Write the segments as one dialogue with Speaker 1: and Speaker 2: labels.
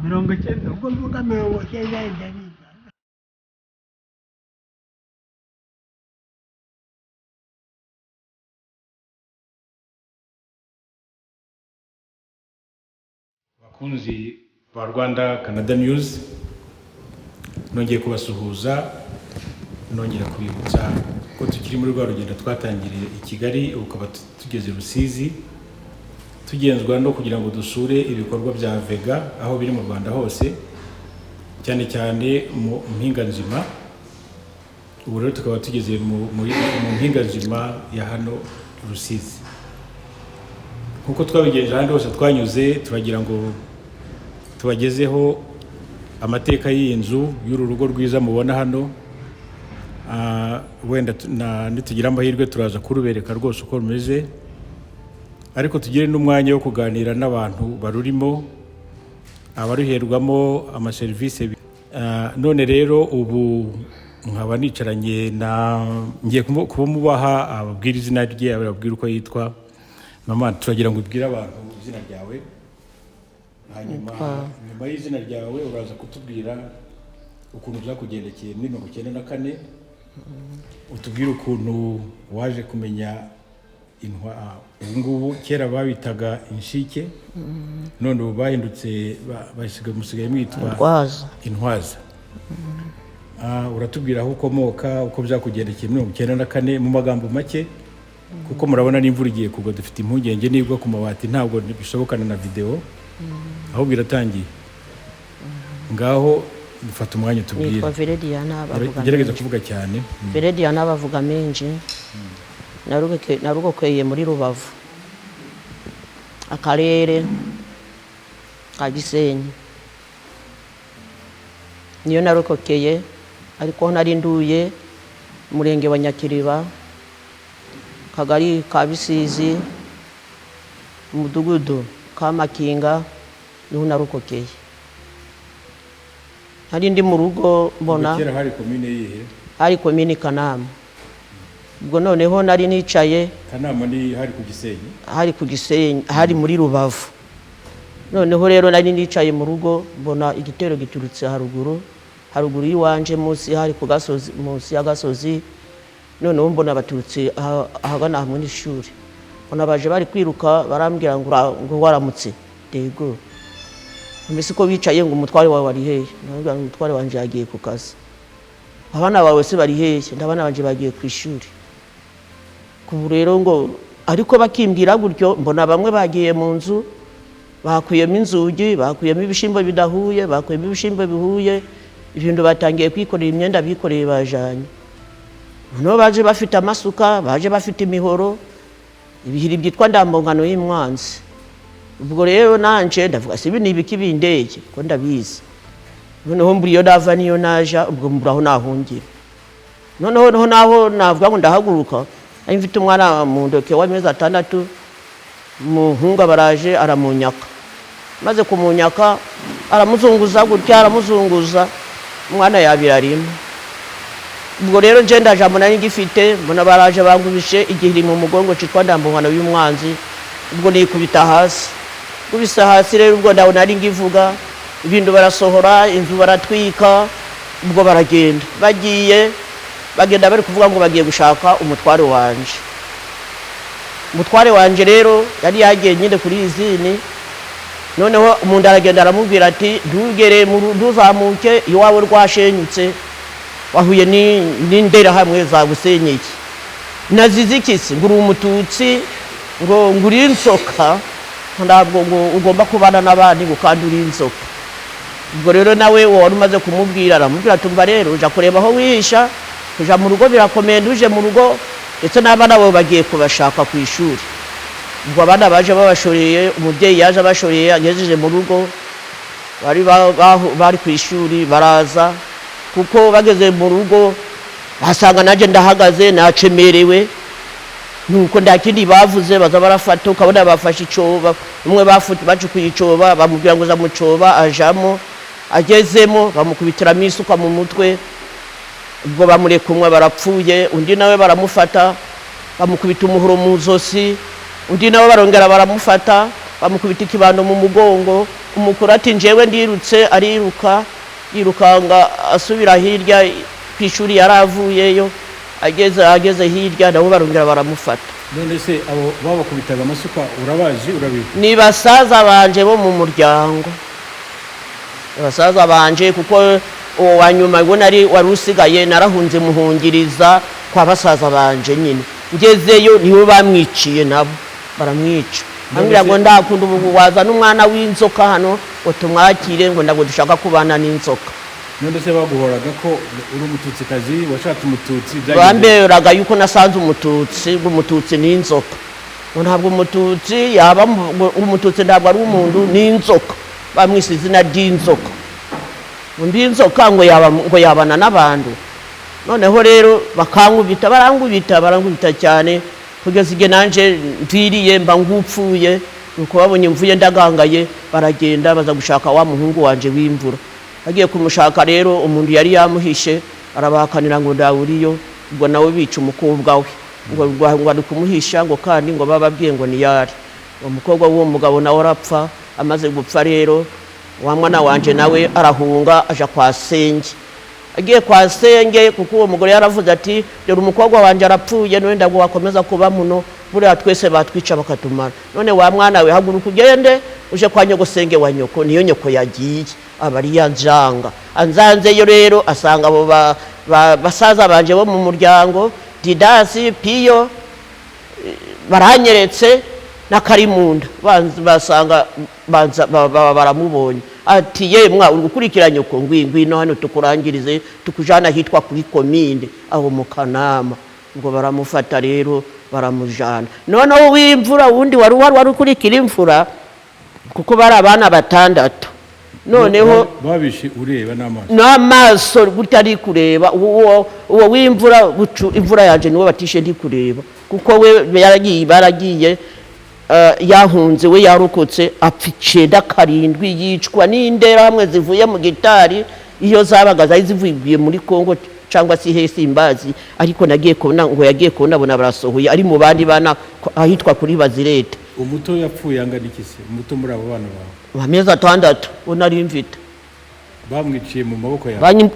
Speaker 1: 90 ubwo mvuga 90
Speaker 2: bakunzi ba Rwanda Canada News, nongeye kubasuhuza, nongera kubibutsa ko tukiri muri rwa rugendo twatangiriye i Kigali, ukaba tugeze Rusizi, tugenzwa no kugira ngo dusure ibikorwa bya AVEGA aho biri mu Rwanda hose, cyane cyane mu mpinga nzima. Ubu rero tukaba tugeze mu mpinga nzima ya hano Rusizi. Nkuko twabigenje ahandi hose twanyuze, turagira ngo tubagezeho amateka y'inzu y'uru rugo rwiza mubona hano. Wenda nitugira amahirwe turaza kurubereka rwose uko rumeze, ariko tugire n'umwanya wo kuganira n'abantu barurimo, abaruherwamo amaserivisi. None rero ubu nkaba nicaranye ngiye kumubaha ababwira izina rye, ababwira uko yitwa. Mama, turagira ngo ubwire abantu izina ryawe, hanyuma nyuma y'izina ryawe uraza kutubwira ukuntu byakugendekeye muri 1994, utubwire ukuntu waje kumenya ubu kera babitaga inshike, none ubu bahindutse musigaye mwitwa Intwaza. Uratubwira aho ukomoka, uko byakugendekeye muri 1994 mu magambo make, kuko murabona n'imvura igiye kugwa, dufite impungenge nibwo ku mabati ntabwo bishobokana na video, aho biratangiye. Ngaho mfata umwanya tubwire. Gerageza kuvuga cyane.
Speaker 3: Verediana bavuga menshi. Narugokeye muri Rubavu, akarere ka Gisenyi. Niyo narokokeye, ariko nari nduye Murenge wa Nyakiriba, Kagari ka Bisizi, umudugudu ka Makinga, niho narokokeye. Hari ndi mu rugo mbona
Speaker 2: kera hari komine yihe?
Speaker 3: Hari komine Kanama. Ubwo noneho nari nicaye.
Speaker 2: Kanama ni hari ku Gisenyi?
Speaker 3: Hari ku Gisenyi, hari muri Rubavu. Noneho rero nari nicaye mu rugo mbona igitero giturutse haruguru yiwanje munsi, hari ku gasozi, munsi ya gasozi. Noneho mbona abatutsi ahagana hamwe n'ishuri. Mbona baje bari kwiruka, barambwira ngo waramutse. Dego. Mbese ko bicaye ngo umutware wawe wari hehe? Nabwo umutware wanje yagiye ku kazi. Abana bawe se bari hehe? Ndabana banje bagiye ku ishuri. Kubu rero ngo ariko bakimbwira gutyo, mbona bamwe bagiye mu nzu, bakuyemo inzugi, bakuyemo ibishimbo bidahuye, bakuyemo ibishimbo bihuye, ibintu batangiye kwikorera imyenda bikoreye bajanye. No baje bafite amasuka, baje bafite imihoro, ibihiri byitwa ndambongano y'imwanzi. Ubwo rero nanje ndavuga sibi nibiki bindeye ko ndabizi. Noneho mburiyo ndava niyo naja, ubwo mburaho nahungira. Noneho naho navuga ngo ndahaguruka, ari mfite umwana mu ndoke w'amezi 6, muhunga baraje aramunyaka. Maze kumunyaka aramuzunguza gutya, aramuzunguza, umwana yabirarimo. Ubwo rero nje ndaje mbona ngifite, mbona baraje bangubishe igihiri mu mugongo citwa ndambongano y'umwanzi. Ubwo nikubita hasi. Kubisa hasi rero ubwo ndabona ari ngivuga, ibintu barasohora, inzu baratwika, ubwo baragenda. Bagenda bari kuvuga ngo bagiye gushaka umutware wanje. Umutware wanje rero yari yagiye nyine kuri izini. Noneho umuntu aragenda aramubwira ati ntugere ntuzamuke iwawe rwashenyutse, wahuye n'indera hamwe zagusenyeye. Nazizikisi nguri umututsi, ngo nguri insoka, ntabwo ngo ugomba kubana n'abandi gukandura insoka. Ubwo rero nawe wari umaze kumubwira, aramubwira tumva rero uja kureba aho wihisha, kuja mu rugo birakomeye, uje mu rugo ndetse n'abana bo bagiye kubashaka ku ishuri. Ubwo abana baje babashoreye, umubyeyi yaje abashoreye, agejeje mu rugo, bari ku ishuri baraza, kuko bageze mu rugo basanga naje ndahagaze nacemerewe. Nuko ndakindi bavuze baza barafata, ukabona bafashe icoba, umwe bacukuye icoba, bamubwira ngo za mucoba ajamo, agezemo bamukubitira misuka mu mutwe. Ubwo bamureka umwe barapfuye, undi nawe baramufata bamukubita umuhoro mu zosi, undi nawe barongera baramufata bamukubita ikibando mu mugongo. Umukuru ati njewe ndirutse, ariruka yirukanga asubira hirya kwishuri yaravuyeyo. Ageze hirya nabo barongera baramufata.
Speaker 2: None se abo babakubitaga amasuka urabazi urabizi?
Speaker 3: Ni basaza banje bo mu muryango, basaza banje, kuko uwo wanyuma ngo nari warusigaye narahunze muhungiriza kwa basaza banje nyine. Ngezeyo niwe bamwiciye, nabo baramwica. Ambwira ngo ndakunda ubu waza n'umwana w'inzoka hano utumwakire ngo ndago dushaka kubana n'inzoka.
Speaker 2: None se baguhoraga ko uri umututsikazi washatse umututsi
Speaker 3: bamberaga yuko nasanze umututsi n'inzoka. Ngo ntabwo umututsi yaba umututsi, ntabwo ari umuntu n'inzoka, bamwise izina ry'inzoka. Undi inzoka ngo yabana n'abantu. Noneho rero bakankubita, barangubita cyane kugeza igihe nanje mviriye mba ngupfuye. Nuko babonye mvuye ndagangaye baragenda baza gushaka wa muhungu wanje w'imvura. Agiye kumushaka rero umuntu yari yamuhishe, arabakanira ngo ndawuriyo. Ubwo nawe bica umukobwa we, ngo ari kumuhisha, ngo kandi ngo bababwiye ngo ni yari umukobwa w'uwo mugabo nawe arapfa. Amaze gupfa rero wa mwana wanje nawe arahunga aja kwa senge. Agiye kwa senge kuko uwo mugore yaravuze ati dore umukobwa wanje arapfuye, none ndago wakomeza kuba muno, buriya twese batwica bakatumara. None wa mwana we haguruka ugende uje kwa nyogosenge wa nyoko. Niyo nyoko yagiye abari yanjanga. Anzanzeyo rero asanga abo basaza banje bo mu muryango, Didasi, Piyo, baranyeretse na Karimunda. Basanga baramubonye ati yemwa uri gukurikira nyoko, ngwino hano tukurangirize tukujana hitwa kuri komine aho mu Kanama. Ngo baramufata rero baramujana. Noneho w'imvura wundi wari ukurikira imvura, kuko bari abana batandatu. Noneho
Speaker 2: babishi ureba
Speaker 3: n'amaso gutari kureba. Uwo w'imvura imvura yaje niwe batishe ndi kureba, kuko we baragiye yahunze, we yarokotse apfice karindwi yicwa n'indera hamwe zivuye mu gitari. Iyo zabaga zari zivuye muri Kongo cyangwa si hesi imbazi, ariko nagiye kubona ngo yagiye kubona barasohoye ari mu bandi bana ahitwa kuri Bazirete.
Speaker 2: Umuto yapfuye angana ikise? Umuto muri abo bana bawe
Speaker 3: amezi 6 unari mvita.
Speaker 2: Bamwiciye mu maboko yawe?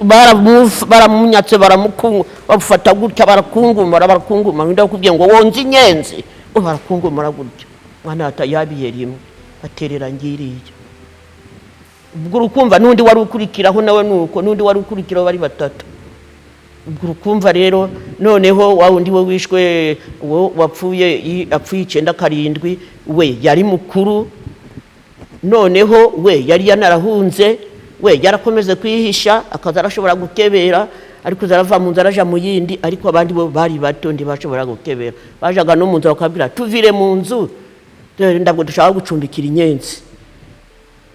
Speaker 3: Baramunyatse bafata gutya barakunguma ndakubwiye ngo wonze inyenzi barakungumura gutya. Mwana atayabiye rimwe aterera ngiriye. Ubwo urukumva nundi wari ukurikiraho nawe nuko nundi wari ukurikiraho bari batatu. Ubwo urukumva rero noneho wa wundi we wishwe wapfuye apfuye 9 we yari mukuru. Noneho we yari yanarahunze, we yarakomeze kwihisha akaza arashobora gukebera, ariko zarava mu nzara aja mu yindi. Ariko abandi bo bari bato ndi bashobora gukebera, bajaga no mu nzara bakabwira tuvire mu nzu ndabwo dushaka gucumbikira inyenzi.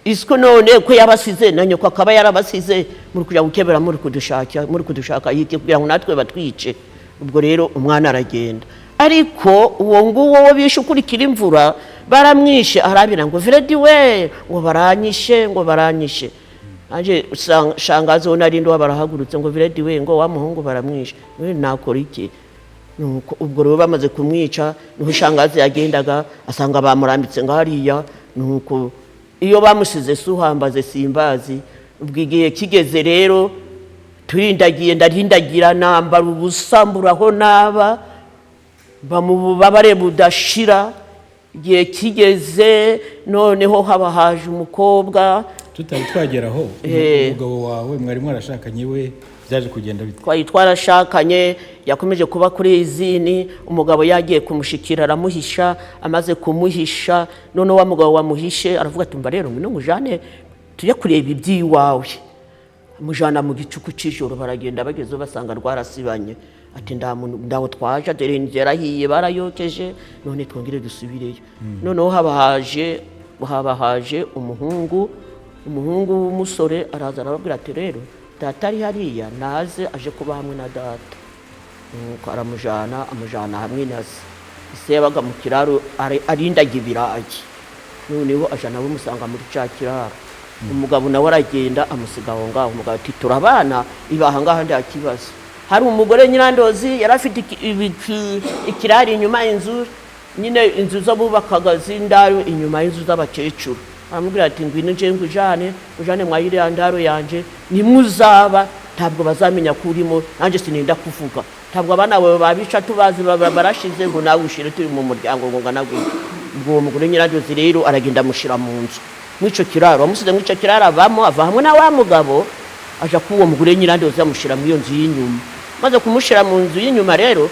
Speaker 3: Isko none ko yabasize nanyo ko akaba yarabasize muri kujya gukebera muri kudushaka yike kugira ngo natwe batwice. Ubwo rero umwana aragenda, ariko uwo nguwo bishe ukurikira imvura baramwishe. Arabira ngo Viredi we ngo baranyishe. Anje shangazi ona rindo barahagurutse ngo Viredi we ngo wa muhungu baramwishe. We nakora iki? Nuko ubwo rero bamaze kumwica niho shangazi yagendaga asanga bamurambitse ngariya. Nuko iyo bamusize suhambaze simbazi. Ubwigiye kigeze rero ndarindagira nambara ubusamburaho naba bamubabare budashira. Igihe kigeze noneho haba haje umukobwa
Speaker 2: tutari twageraho. Umugabo wawe mwari mwarashakanye we byaje kugenda bite?
Speaker 3: Twarashakanye, yakomeje kuba kuri izini. Umugabo yagiye kumushikira aramuhisha, amaze kumuhisha noneho wa mugabo wamuhishe aravuga ati mba rero ngwino mujane tujye kureba ibyiwawe. Mujana mu gicuku cy'ijoro baragenda bagezeho basanga rwarasibanye. Ati ndaho twaje dore inzira hiye barayokeje, none twongere dusubireyo. Noneho haba haje umuhungu w'umusore araza arababwira ati rero data ari hariya naze aje kuba hamwe na data. Nuko amujana hamwe na se yabaga mu kiraro arindaga ibirayi. Noneho aje nabo musanga muri cya kiraro. Umugabo nawe aragenda amusiga aho ngaho. Umugabo ati turabana ibaha ngaha nda kibazo. Hari umugore nyirandozi yarafite ikirari inyuma y'inzu nyine inzu zo bubakaga z'indaro inyuma y'inzu z'abakecuru aramubwira ati ngwino nje ngujane mwayiriya ndaro yanje nimuzaba ntabwo bazamenya ko urimo nanjye sininda kuvuga ntabwo abana bawe babica tubazi barashize ngo nawe ushire turi mu muryango ngo nganagwe ubwo mugore nyiradozi rero aragenda amushira mu nzu mwico kiraro amusize mwico kiraro avamo ava hamwe na wa mugabo aja kuwo mugore nyiradozi amushira mu iyo nzu y'inyuma maze kumushira mu nzu y'inyuma rero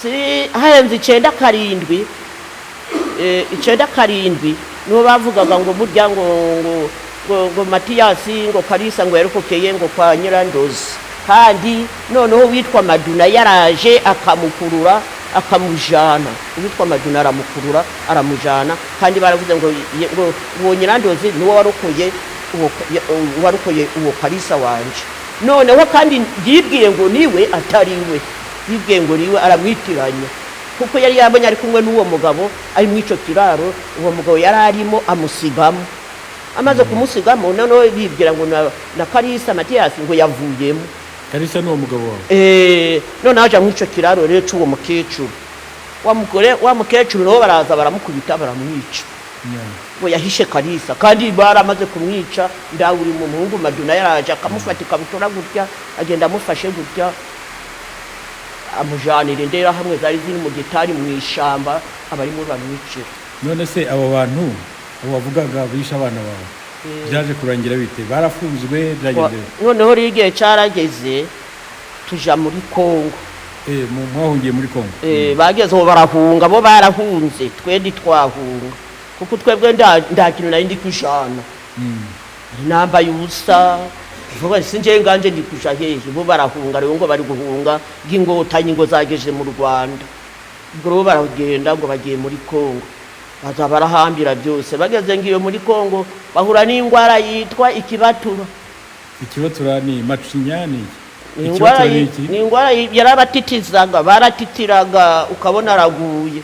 Speaker 3: si hayenze 9 karindwi nibo bavugaga ngo burya ngo Matiyasi ngo Kalisa ngo yarokokeye ngo kwa Nyirandozi kandi noneho witwa Maduna yaraje akamukurura akamujana witwa Maduna aramukurura aramujana kandi baravuze ngo uwo Nyirandozi niwo warokoye uwo Kalisa wanje noneho kandi yibwiye ngo niwe atariwe yibwiye ngo niwe aramwitiranya kuko yari yabonye ari kumwe n'uwo mugabo ari mwico kiraro uwo mugabo yari arimo amusigamo amaze kumusigamo noneho bibwira ngo na Kalisa Matiyasi ngo yavuyemo
Speaker 2: Kalisa n'uwo mugabo wawe
Speaker 3: none aje mwico kiraro rero cy'uwo mukecuru wa mukecuru no baraza baramukubita baramwica ngo yahishe Kalisa kandi baramaze kumwica ndawuri mu muhungu Maduna yaraje akamufata ikabutura gutya agenda amufashe gutya amujanire ndera hamwe zari ziri mu gitari mu ishamba abarimo bamwicira
Speaker 2: none se abo bantu wavugaga bisha abana bawe byaje kurangira bite barafunzwe byageze
Speaker 3: noneho rigiye carageze tuja muri Kongo
Speaker 2: mwahungiye muri Kongo
Speaker 3: bageze ho barahunga bo barahunze twedi twahunga kuko twebwe ndakintu nari ndi kushana namba yusa vuba sinje nganje ndi kusha heje bo barahunga rero ngo bari guhunga bw'ingotanyi ngo zageje mu Rwanda ubwo baragenda ngo bagiye muri Kongo baza barahambira byose bageze ngiyo muri Kongo bahura n'ingwara yitwa ikibatura
Speaker 2: ni macinyani
Speaker 3: ingwara yarabatitizaga baratitiraga ukabona araguye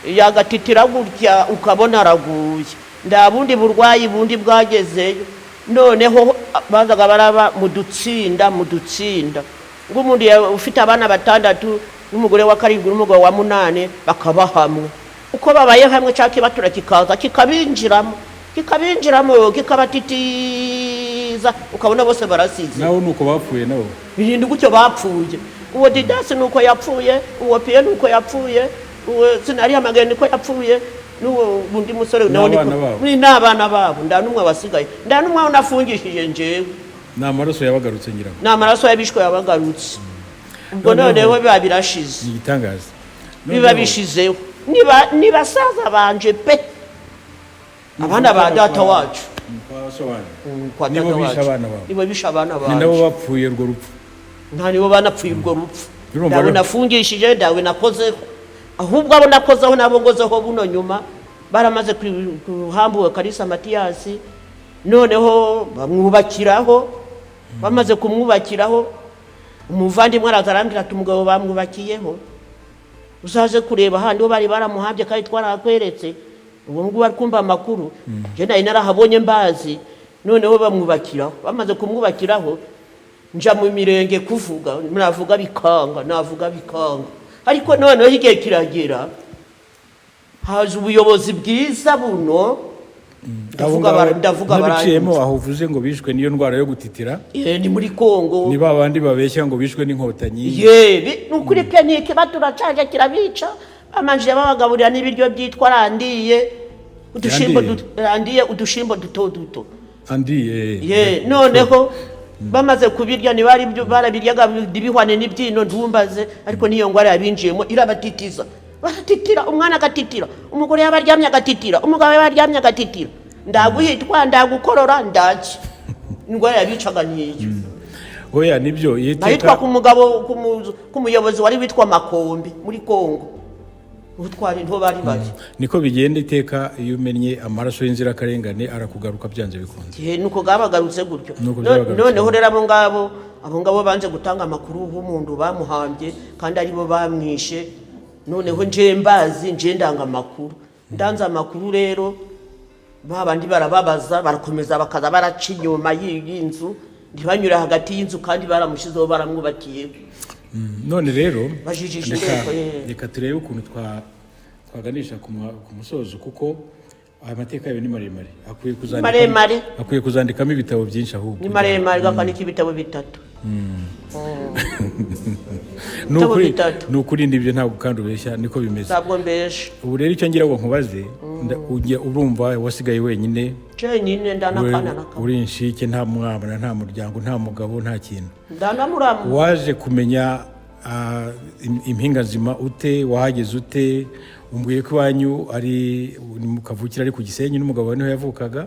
Speaker 3: yagatitira gutya ukabona araguye ndabundi burwayi bundi bwagezeyo noneho bazaga baraba mudutsinda ng'umuntu ufite abana 6 n'umugore wa 7 n'umugabo wa 8 bakaba hamwe uko babaye hamwe cyaki batura kikaza kikabinjiramo kikabatitiza ukabona bose barasize
Speaker 2: nawo nuko bapfuye nawo
Speaker 3: birinde gutyo bapfuye uwo Didasi nuko yapfuye uwo Pierre nuko yapfuye uwo Sinari amageni ko yapfuye nuwo bundi musore
Speaker 2: nawe
Speaker 3: n'abana babo ndanumwe wasigaye ndanumwe unafungishije njewe
Speaker 2: n'amaraso yabagarutse ngira
Speaker 3: n'amaraso yabishwe yabagarutse ubwo noneho biba birashize
Speaker 2: igitangaza
Speaker 3: biba bishizeho niba saza banje pe abana ba data wacu nibo bisha abana bacu
Speaker 2: nabo bapfuye urwo rupfu
Speaker 3: nibo banapfuye urwo rupfu ndawe nafungishije ndawe nakoze ahubwo abo nakozeho nabongozeho buno nyuma baramaze kuhambuwe Kalisa Matiyasi noneho bamwubakiraho bamaze kumwubakiraho umuvandimwe arazarambira ati umugabo bamwubakiyeho uzaje kureba handi bari baramuhambye kandi twarahakweretse ubu ngubu bari kumva amakuru je nari narahabonye mbazi noneho bamwubakiraho bamaze kumwubakiraho nja mu mirenge kuvuga navuga bikanga ariko noneho igihe kiragera haje ubuyobozi bwiza buno ndavuga
Speaker 2: baraciyemo aho uvuze ngo bishwe niyo ndwara yo gutitira
Speaker 3: ni muri Kongo
Speaker 2: ni babandi babeshya ngo bishwe n'inkotanyi
Speaker 3: nukuri pe nike baturacaje kirabica amanje babagaburira n'ibiryo byitwa randiye udushimbo duto noneho bamaze kubirya ni bari barabiryaga bihwane n'ibyino ndumbaze ariko niyo ngwara yabinjiyemo irabatitiza baratitira umwana agatitira umugore yabaryamye agatitira umugabo yabaryamye agatitira ndaguhitwa ndagukorora ndaki ingwara yabicaga niyo
Speaker 2: oya nibyo
Speaker 3: yitwa ku mugabo kumuyobozi wari witwa Makombe muri Kongo utwari nto bari bari
Speaker 2: niko bigenda iteka iyo umenye amaraso y'inzira karengane arakugaruka byanze bikunze
Speaker 3: nuko gabagarutse gutyo noneho rero abo ngabo banze gutanga amakuru h'umuntu bamuhambye kandi aribo bamwishe noneho nje mbazi nje ndanga amakuru ndanza amakuru rero babandi barababaza barakomeza bakaza baraca inyuma y'inzu ntibanyura hagati y'inzu kandi baramushizeho baramwubakiye
Speaker 2: none rero reka turebe ukuntu twaganisha ku musozo kuko aya mateka yawe ni maremare akwiye kuzandikamo ibitabo byinshi ahubwo
Speaker 3: ni maremare gakanika ibitabo bitatu
Speaker 2: nukuri ndibyo ntabwo kandi ubeshya niko bimeze
Speaker 3: ntabwo mbesha
Speaker 2: ubu rero icyo ngira ngo nkubaze urumva wasigaye wenyine
Speaker 3: ndanakana
Speaker 2: uri inshike nta mwana nta muryango nta mugabo nta kintu
Speaker 3: ndanamuramu
Speaker 2: waje kumenya impinga nzima ute wahageze ute umbwiye ko iwanyu ari mu kavukira ari ku Gisenyi n'umugabo niho yavukaga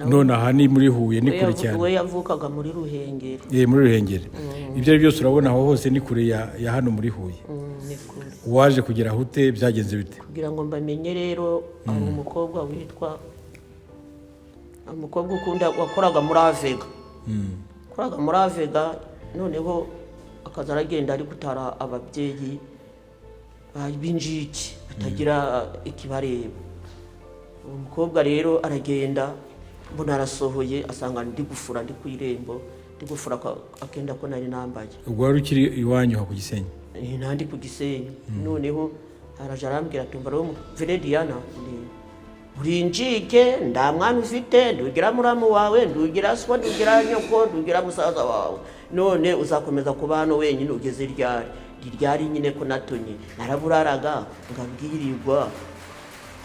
Speaker 2: none aha ni muri Huye ni kure cyane
Speaker 3: we yavukaga muri Ruhengeri
Speaker 2: muri Ruhengeri ibyo byose urabona aho hose ni kure ya hano muri Huye
Speaker 3: ni kure
Speaker 2: waje kugera aho ute byagenze bite
Speaker 3: kugira ngo mbamenye rero umukobwa witwa umukobwa ukunda wakoraga muri AVEGA koraga muri AVEGA noneho akaza aragenda ari gutara ababyeyi b'injiki batagira ikibareba umukobwa rero aragenda mbona arasohoye asanga ndi gufura ndi ku irembo ndi gufura akenda ko nari nambaye
Speaker 2: ubwo wari ukiri iwanyu ha ku Gisenyi
Speaker 3: nandi ku Gisenyi noneho araje arambwira ati mbara wo Diana uri njike nda mwana ufite ndugira muramu wawe ndugira so ndugira nyoko ndugira musaza wawe none uzakomeza kuba hano wenyine ugeze ryari nyine ko natonye naraburaraga ngabwirirwa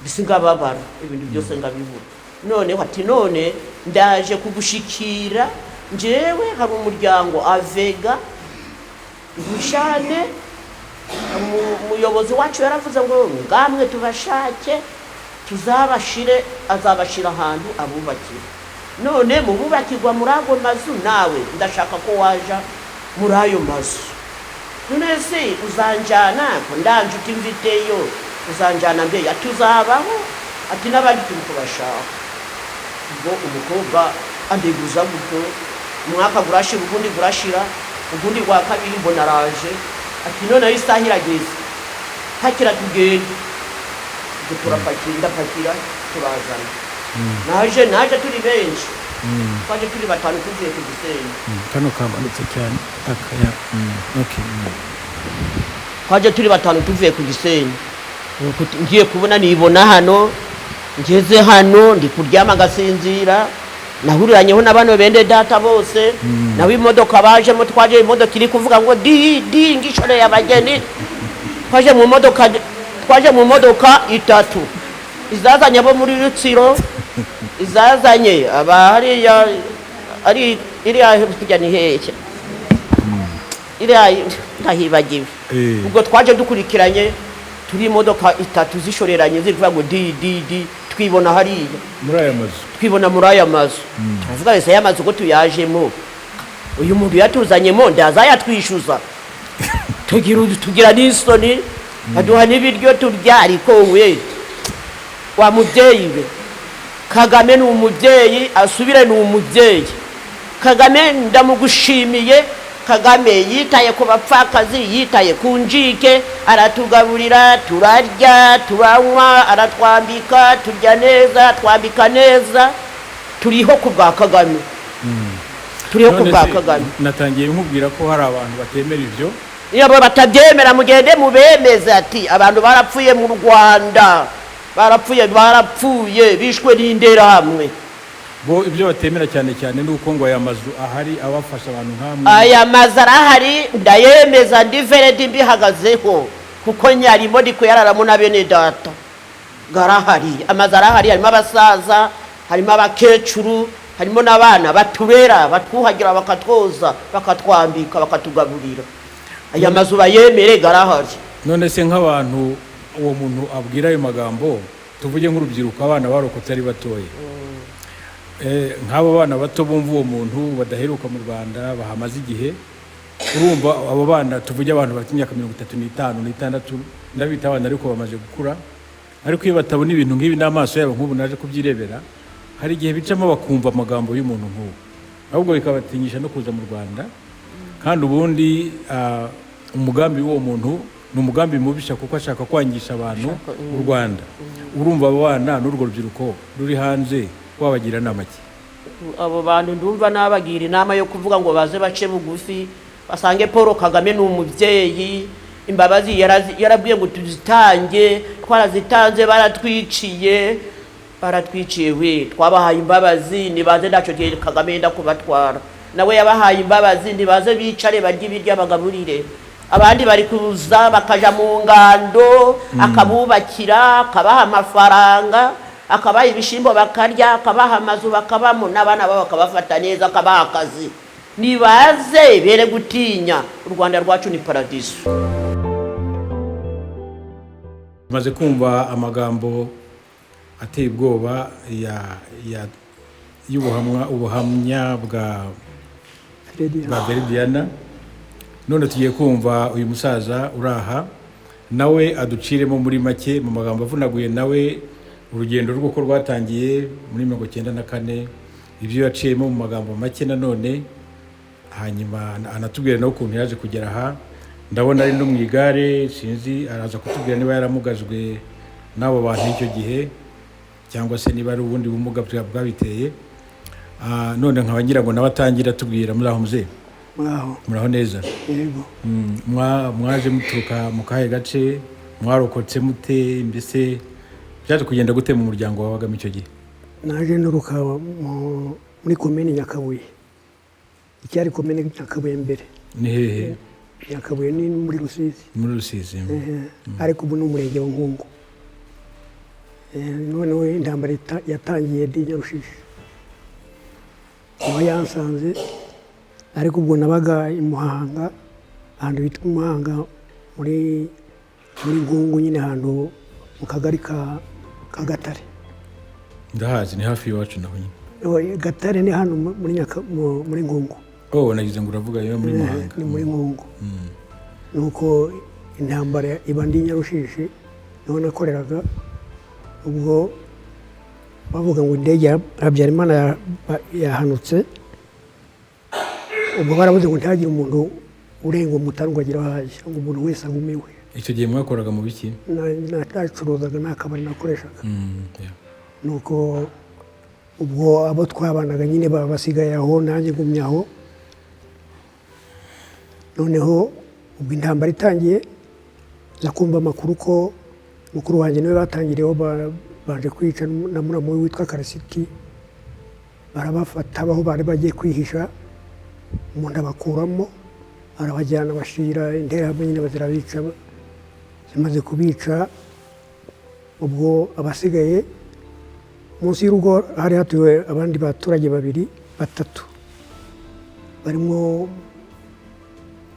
Speaker 3: bisingababara ibintu byose ngabibura none ati none ndaje kugushikira njewe hari umuryango AVEGA gushane umuyobozi wacu yaravuze ngo ngamwe tubashake tuzabashire azabashira ahantu abubakira none mububakirwa muri ago mazu nawe ndashaka ko waja muri ayo mazu none se uzanjana ko ndanje utimviteyo uzanjana mbe atuzabaho ati nabandi turi kubashaka ubwo umukobwa andeguza guto umwaka gurashira ubundi gurashira ubundi gwa kabiri mbona araje ati none isaha irageze hakira tugenda turapakira turazana naje turi benshi twaje turi batanu tuvuye ku Gisenyi
Speaker 2: kano kamanutse cyane akaya
Speaker 3: twaje turi batanu tuvuye ku Gisenyi ngiye kubona nibona hano ngeze hano ndi kuryama gasinzira nahuriranyeho n'abano bende data bose nawe imodoka bajemo twaje imodoka iri kuvuga ngo di ngishore y'abageni twaje mu modoka itatu izazanye abo muri Rutsiro izazanye abari ari kujya ni heke ndahibagiwe ubwo twaje dukurikiranye turi imodoka itatu zishoreranye zivuga ngo di twibona hariya twibona muri aya mazu turavuga wese aya mazu ko tuyajemo uyu muntu yatuzanyemo ndaza yatwishyuza tugira n'isoni aduha n'ibiryo turya ariko we wa mubyeyi we Kagame ni umubyeyi asubire ni umubyeyi Kagame ndamugushimiye Kagame yitaye ku bapfakazi yitaye ku njike aratugaburira turarya turanywa aratwambika turya neza twambika neza turiho ku bwa Kagame turiho ku bwa Kagame
Speaker 2: natangiye nkubwira ko hari abantu batemera ibyo
Speaker 3: iyo batabyemera mugende mubemeze ati abantu barapfuye mu Rwanda barapfuye bishwe n'inderahamwe
Speaker 2: bo ibyo batemera cyane nuko ngo aya mazu ahari abafasha abantu nkamwe
Speaker 3: aya mazu arahari ndayemeza ndi veredi mbihagazeho kuko nyarimo ndi kuyararamo na bene data garahari amazu arahari harimo abasaza harimo abakecuru harimo n'abana batubera batwuhagira bakatwoza bakatwambika bakatugaburira aya mazu bayemere garahari
Speaker 2: none se nk'abantu uwo muntu abwira ayo magambo tuvuge nk'urubyiruko abana barokotse ari batoye nk'abo bana bato bumva uwo muntu badaheruka mu Rwanda bahamaze igihe urumva abo bana tuvuge abantu bafite imyaka 35 n'itandatu ndabita abana ariko bamaze gukura ariko iyo batabona ibintu nk'ibi n'amaso yabo nk'ubu naje kubyirebera hari igihe bicamo bakumva amagambo y'umuntu nk'uwo ahubwo bikabatinyisha no kuza mu Rwanda kandi ubundi umugambi w'uwo muntu ni umugambi mubisha kuko ashaka kwangisha abantu mu Rwanda urumva abo bana n'urwo rubyiruko ruri hanze wabagira nama ki
Speaker 3: abo bantu ndumva nabagira inama yo kuvuga ngo baze bace bugufi basange Paul Kagame ni umubyeyi imbabazi yarabwiye ngo tuzitange, twarazitanze, baratwiciye we, twabahaye imbabazi nibaze ntacyo gihe Kagame yenda kubatwara, nawe yabahaye imbabazi nibaze bicare barya ibiryo bagaburire, abandi bari kuza bakaja mu ngando akabubakira, akabaha amafaranga, akabaha ibishimbo bakarya, akabaha amazu bakabamo, n'abana babo bakabafata neza, akabaha akazi. Nibaze bere gutinya, u Rwanda rwacu ni paradiso.
Speaker 2: Maze kumva amagambo ateye ubwoba ubuhamya bwa Veridiana, none tugiye kumva uyu musaza uraha nawe aduciremo muri make mu magambo avunaguye nawe urugendo rw'uko rwatangiye muri 1994, ibyo yaciyemo mu magambo make nanone, hanyuma anatubwira nawe ukuntu yaje kugera aha. Ndabona ari no mu igare, sinzi araza kutubwira niba yaramugajwe n'abo bantu icyo gihe cyangwa se niba ari ubundi bumuga bwabiteye. None nkaba ngira ngo nawe atangira tubwira muraho muze. Muraho neza.
Speaker 1: Yego.
Speaker 2: Mwaje muturuka mu kahe gace, mwarokotse mute, mbese byaje kugenda gute mu muryango wabaga icyo gihe?
Speaker 1: Naje nturuka muri komine Nyakabuye. Icyari komine Nyakabuye mbere.
Speaker 2: Ni hehe?
Speaker 1: Nyakabuye ni muri Rusizi.
Speaker 2: Muri Rusizi.
Speaker 1: Ariko ubu ni umurenge wa Nkuko. Noneho intambara yatangiye ndi Nyarushishi. Ubu yansanze, ariko ubwo nabaga i Muhanga, ahantu bitwa Muhanga muri Nkungu, nyine ahantu mu kagari ka Gatare.
Speaker 2: Ndahazi, ni hafi iwacu naho nyine.
Speaker 1: Gatare ni hano muri Nkungu.
Speaker 2: Nagize ngo uravuga yo muri Muhanga.
Speaker 1: Ni muri Nkungu. Nuko intambara iba ndi Nyarushishi, niho nakoreraga. Ubwo bavuga ngo indege ya Habyarimana yahanutse, ubwo baravuze ngo ntihagire umuntu urenga umutari ngo agire aho ajya, ngo umuntu wese agumiwe.
Speaker 2: Icyo gihe mwakoraga mu biki?
Speaker 1: Nacuruzaga, nta kabari nakoreshaga. Nuko ubwo abo twabanaga nyine basigaye aho, nanjye ngumye aho. Noneho ubwo intambara itangiye, za kumva amakuru ko mukuru wanjye niwe batangiriyeho, baje kwica na muramu we witwa Karasiti, barabafata aho bari bagiye kwihisha, umuntu abakuramo arabajyana bashira interahamwe nyine bazirabica. Zimaze kubica, ubwo abasigaye munsi y'urugo hari hatuwe abandi baturage batatu, barimo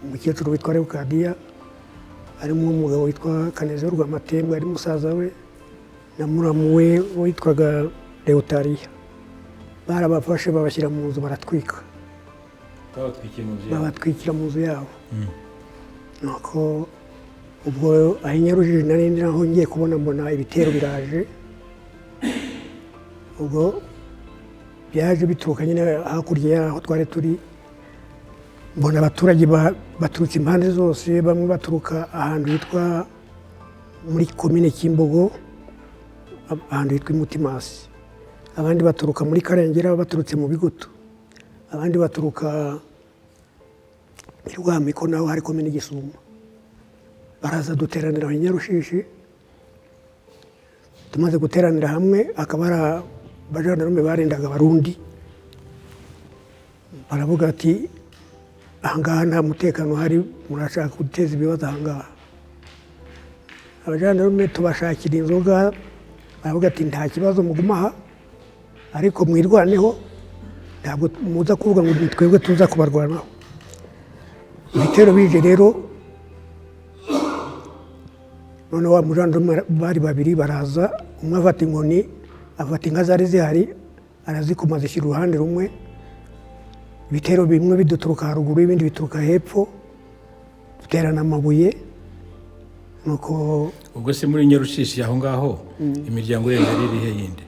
Speaker 1: umukecuru witwa Leukadiya, harimo umugabo witwa Kaneza Rwamatembwe ari musaza we, na muramu we witwaga Leutariya. Barabafashe babashyira mu nzu baratwika. Babatwikira mu nzu yabo. Nuko ubwo ahinyarujije narindi naho ngiye kubona mbona ibitero biraje. Ubwo byaje bituruka nyine hakurya yaho twari turi, mbona abaturage baturutse impande zose, bamwe baturuka ahantu hitwa muri komine Kimbogo, ahantu hitwa Mutimasi, abandi baturuka muri Karengera baturutse mu Bigutu, abandi baturuka i Rwamiko naho hari komine Gisuma. Baraza duteranira aho Nyarushishi, tumaze guteranira hamwe, akaba ari abajandarume barindaga Abarundi. Baravuga ati ahangaha nta mutekano hari, murashaka guteza ibibazo ahangaha. Abajandarume tubashakira inzoga, baravuga ati nta kibazo muguma aha, ariko mwirwaneho, ntabwo muza kuvuga ngo twebwe tuza kubarwanaho. Ibitero bije rero, none wa mujandarume bari babiri baraza, umwe afata inkoni, afata inka zari zihari, arazikoma zishyira uruhande rumwe. Ibitero bimwe biduturuka haruguru, ibindi bituruka hepfo, duterana amabuye. Nuko
Speaker 2: ubwo se muri Nyarushishi aho ngaho imiryango yenda irihe yindi,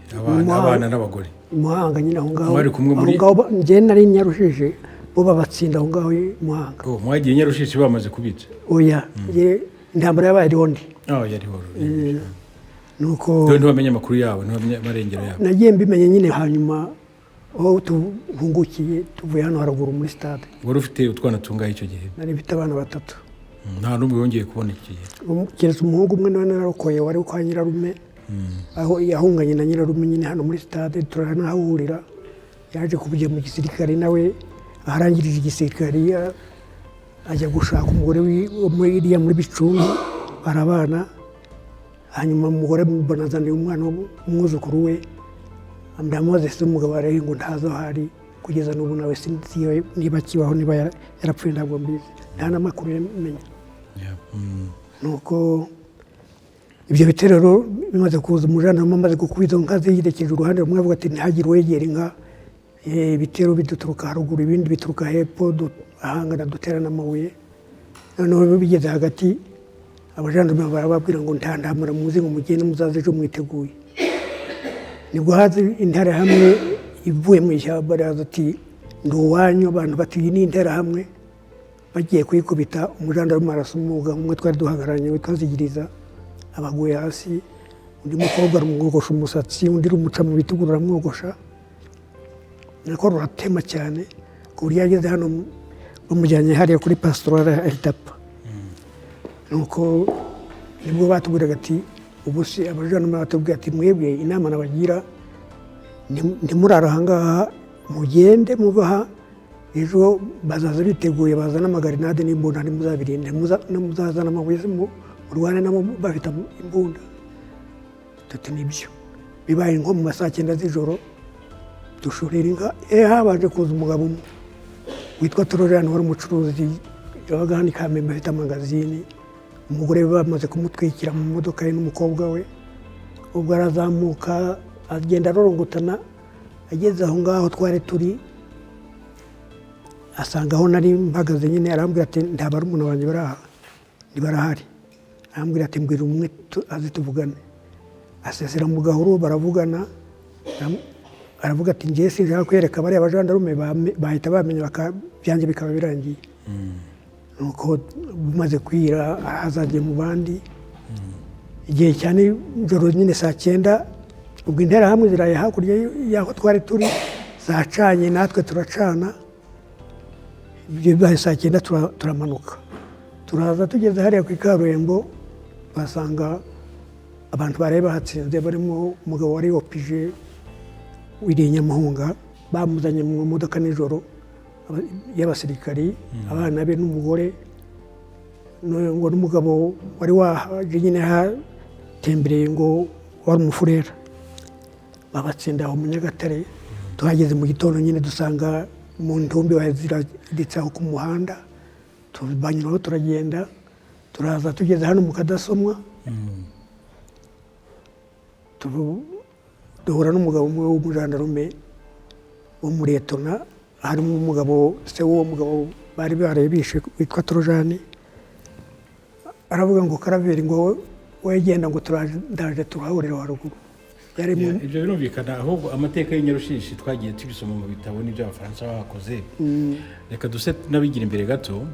Speaker 2: abana n'abagore? Muhanga
Speaker 1: nyine aho ngaho. Mwari kumwe muri aho ngiye nari Nyarushishi, bo babatsinda aho ngaho Muhanga.
Speaker 2: Mwagiye Nyarushishi bamaze kubica?
Speaker 1: Oya, intambara yabaye ariho ndi.
Speaker 2: Yariho.
Speaker 1: Nuko
Speaker 2: none wamenye amakuru yabo, none marengero yabo?
Speaker 1: Nagiye mbimenye nyine hanyuma aho tuhungukiye tuvuye hano haruguru muri stade.
Speaker 2: Wari ufite utwana tungahe icyo gihe?
Speaker 1: Nari mfite abana 3.
Speaker 2: nta n'umwe wongeye kubona iki
Speaker 1: keretse umuhungu umwe nawe nararokoye wari kwa nyirarume aho yahunganye na nyirarume nyine hano muri stade turanahurira yaje kuvugira mu gisirikare nawe aharangirije igisirikare ajya gushaka umugore iriya muri Bicumbi barabana hanyuma umugore mbonazaniye umwana w'umwuzukuru we ndamubaza se umugabo arahe ngo ntazo hari kugeza n'ubu nawe sinzi niba kibaho niba yarapfuye ntabwo mbizi nta n'amakuru yamenye nuko ibyo bitero bimaze kuza umujandarume amaze gukubita inka ze yirekeje uruhande rumwe avuga ati ntihagire uwegera inka ibitero biduturuka haruguru ibindi bituruka hepfo ahangana duterana amabuye noneho bigeze hagati abajandarume barababwira ngo ntandamura muzi ngo mugende muzaze ejo mwiteguye nibwo haza interahamwe ivuye mu ishyamba baraza ati ndi uwanyu abantu bati iyi ni interahamwe bagiye kuyikubita umujandarume arasa umwuga umwe twari duhagararanye witwa Zigiriza abaguye hasi undi mukobwa aramwogosha umusatsi undi rumuca mu bitugu aramwogosha nako ruratema cyane ku buryo yageze hano bamujyanye hariya kuri pastoral ahita apfa nuko nibwo batubwiraga ati ubu se abajandarume batubwira ati mwebwe inama nabagira ntimurara ahangaha mugende mubaha ejo bazaza biteguye bazana amagarinade n'imbunda ntimuzabirinde muzazana amabuye murwane nabo bafite imbunda tuti nibyo bibaye nko mu masaa 9 z'ijoro dushorera inka habanje kuza umugabo umwe witwa Torojani wari umucuruzi yabaga hano i Kamembe afite amagazini umugore we bamaze kumutwikira mu modoka ye n'umukobwa we ubwo arazamuka agenda arorongotana ageze aho ngaho twari turi asanga aho nari mpagaze nyine arambwira ati nta barumuna banjye baraha ntibarahari arambwira ati mbwira umwe azi tuvugane asesera mu gahuru baravugana aravuga ati ngiye sinshaka kwereka bariya abajandarume bahita bamenya byanjye bikaba birangiye nuko bumaze kwira ahazagiye mu bandi igihe cyane ijoro nyine saa 9 ubwo interahamwe ziraye hakurya y'aho twari turi zacanye natwe turacana ibyo bibaye saa 9 turamanuka turaza tugeze hariya ku Karurembo basanga abantu bari bahatsinze barimo umugabo wari opije wiriye Nyamuhunga bamuzanye mu modoka nijoro y'abasirikari abana be n'umugore ngo n'umugabo wari waje nyine hatembereye ngo wari umufurera babatsinda aho mu Nyagatare tuhageze mu gitondo nyine dusanga mu ntumbi baziraditse aho ku muhanda tubanyuraho turagenda turaza tugeze hano mu Kadasomwa duhura n'umugabo umwe w'umujandarume wo muri Etona harimo umugabo se w'uwo mugabo bari bishe witwa Torojani aravuga ngo Karaveri ngo wegenda ngo ndaje turahurira haruguru
Speaker 2: ibyo birumvikana ahubwo amateka y'Inyarushishi twagiye tubisoma mu bitabo n'ibyo abafaransa bakoze reka duse nabigira imbere gato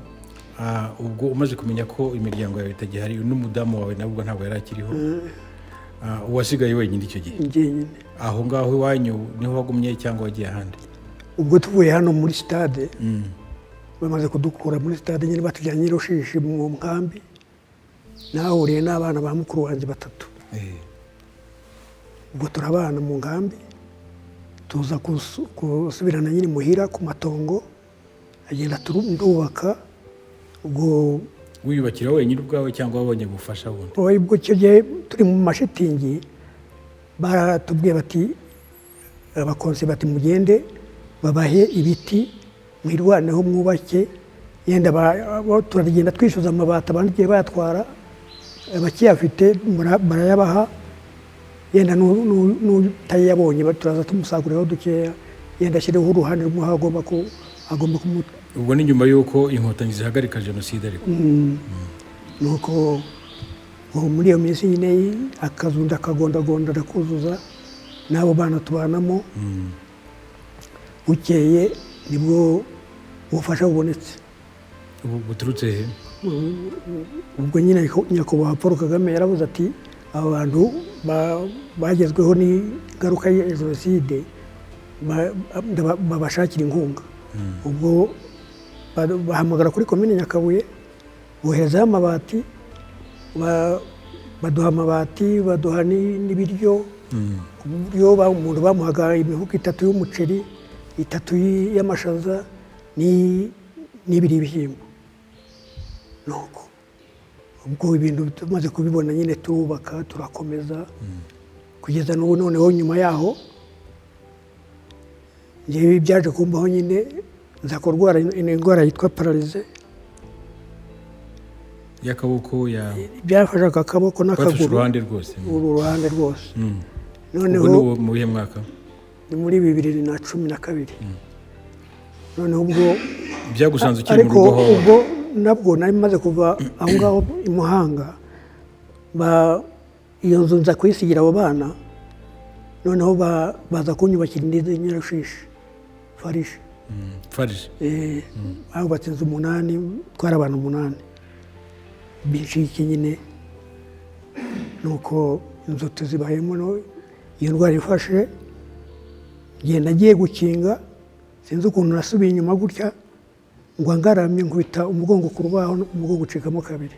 Speaker 2: ubwo umaze kumenya ko imiryango yawe itagihari n'umudamu wawe nabwo ntabwo yari akiriho uwasigaye wenyine icyo gihe aho ngaho iwanyu niho wagumye cyangwa wagiye ahandi
Speaker 1: ubwo tuvuye hano muri stade bamaze kudukura muri stade nyine batujyanye Nyarushishi mu nkambi nahuriye n'abana ba mukuru wanjye 3 ubwo turabana mu nkambi tuza kusubirana nyine muhira ku matongo agenda turubaka ubwo
Speaker 2: wiyubakira wenyine ubwawe cyangwa wabonye gufasha wundi
Speaker 1: ubwo icyo gihe turi mu mashitingi baratubwiye bati abakonse bati mugende babahe ibiti mwirwaneho mwubake yenda turagenda twishyuza amabati abandi gihe bayatwara abakiyafite barayabaha yenda n'utayabonye turaza tumusaguriraho dukeya yenda ashyireho uruhande rumwe agomba kumuta
Speaker 2: ubwo ni nyuma y'uko inkotanyi zihagarika Génocide ariko
Speaker 1: nuko muri iyo minsi nyine akazu ndakagondagonda ndakuzuza n'abo bana tubanamo bukeye nibwo ubufasha bubonetse
Speaker 2: buturutse he
Speaker 1: ubwo nyine nyakubahwa Paul Kagame yaravuze ati aba bantu bagezweho n'ingaruka ya Génocide babashakira inkunga ubwo bahamagara kuri komine Nyakabuye boherezaho amabati, baduha amabati, baduha n'ibiryo, ku buryo umuntu bamuhaga imifuka 3 y'umuceri, 3 y'amashaza n'ibiri ibishyimbo. Nuko ubwo ibintu tumaze kubibona nyine turubaka turakomeza kugeza n'ubu. Noneho nyuma yaho njyewe byaje kumbaho nyine nza kurwara indwara yitwa paralize
Speaker 2: y'akaboko
Speaker 1: byafashaga akaboko n'akaguru uruhande rwose. Noneho
Speaker 2: mu bihe mwaka
Speaker 1: ni muri 2012. Noneho ubwo
Speaker 2: byagusanze ukiri mu rugo aho
Speaker 1: ubwo nabwo nari maze kuva aho ngaho i Muhanga, iyo nzu nza kuyisigira abo bana. Noneho baza kunyubakira indi Nyirashishi Farishe. Bahubatse inzu 8, twari abantu 8 b'inshike nyine. Nuko inzu tuzibayemo, iyo ndwara ifashe ngenda ngiye gukinga, sinzi ukuntu nasubiye inyuma gutya ngo ngaramye nkubita umugongo ku rubaho, umugongo ucikamo 2.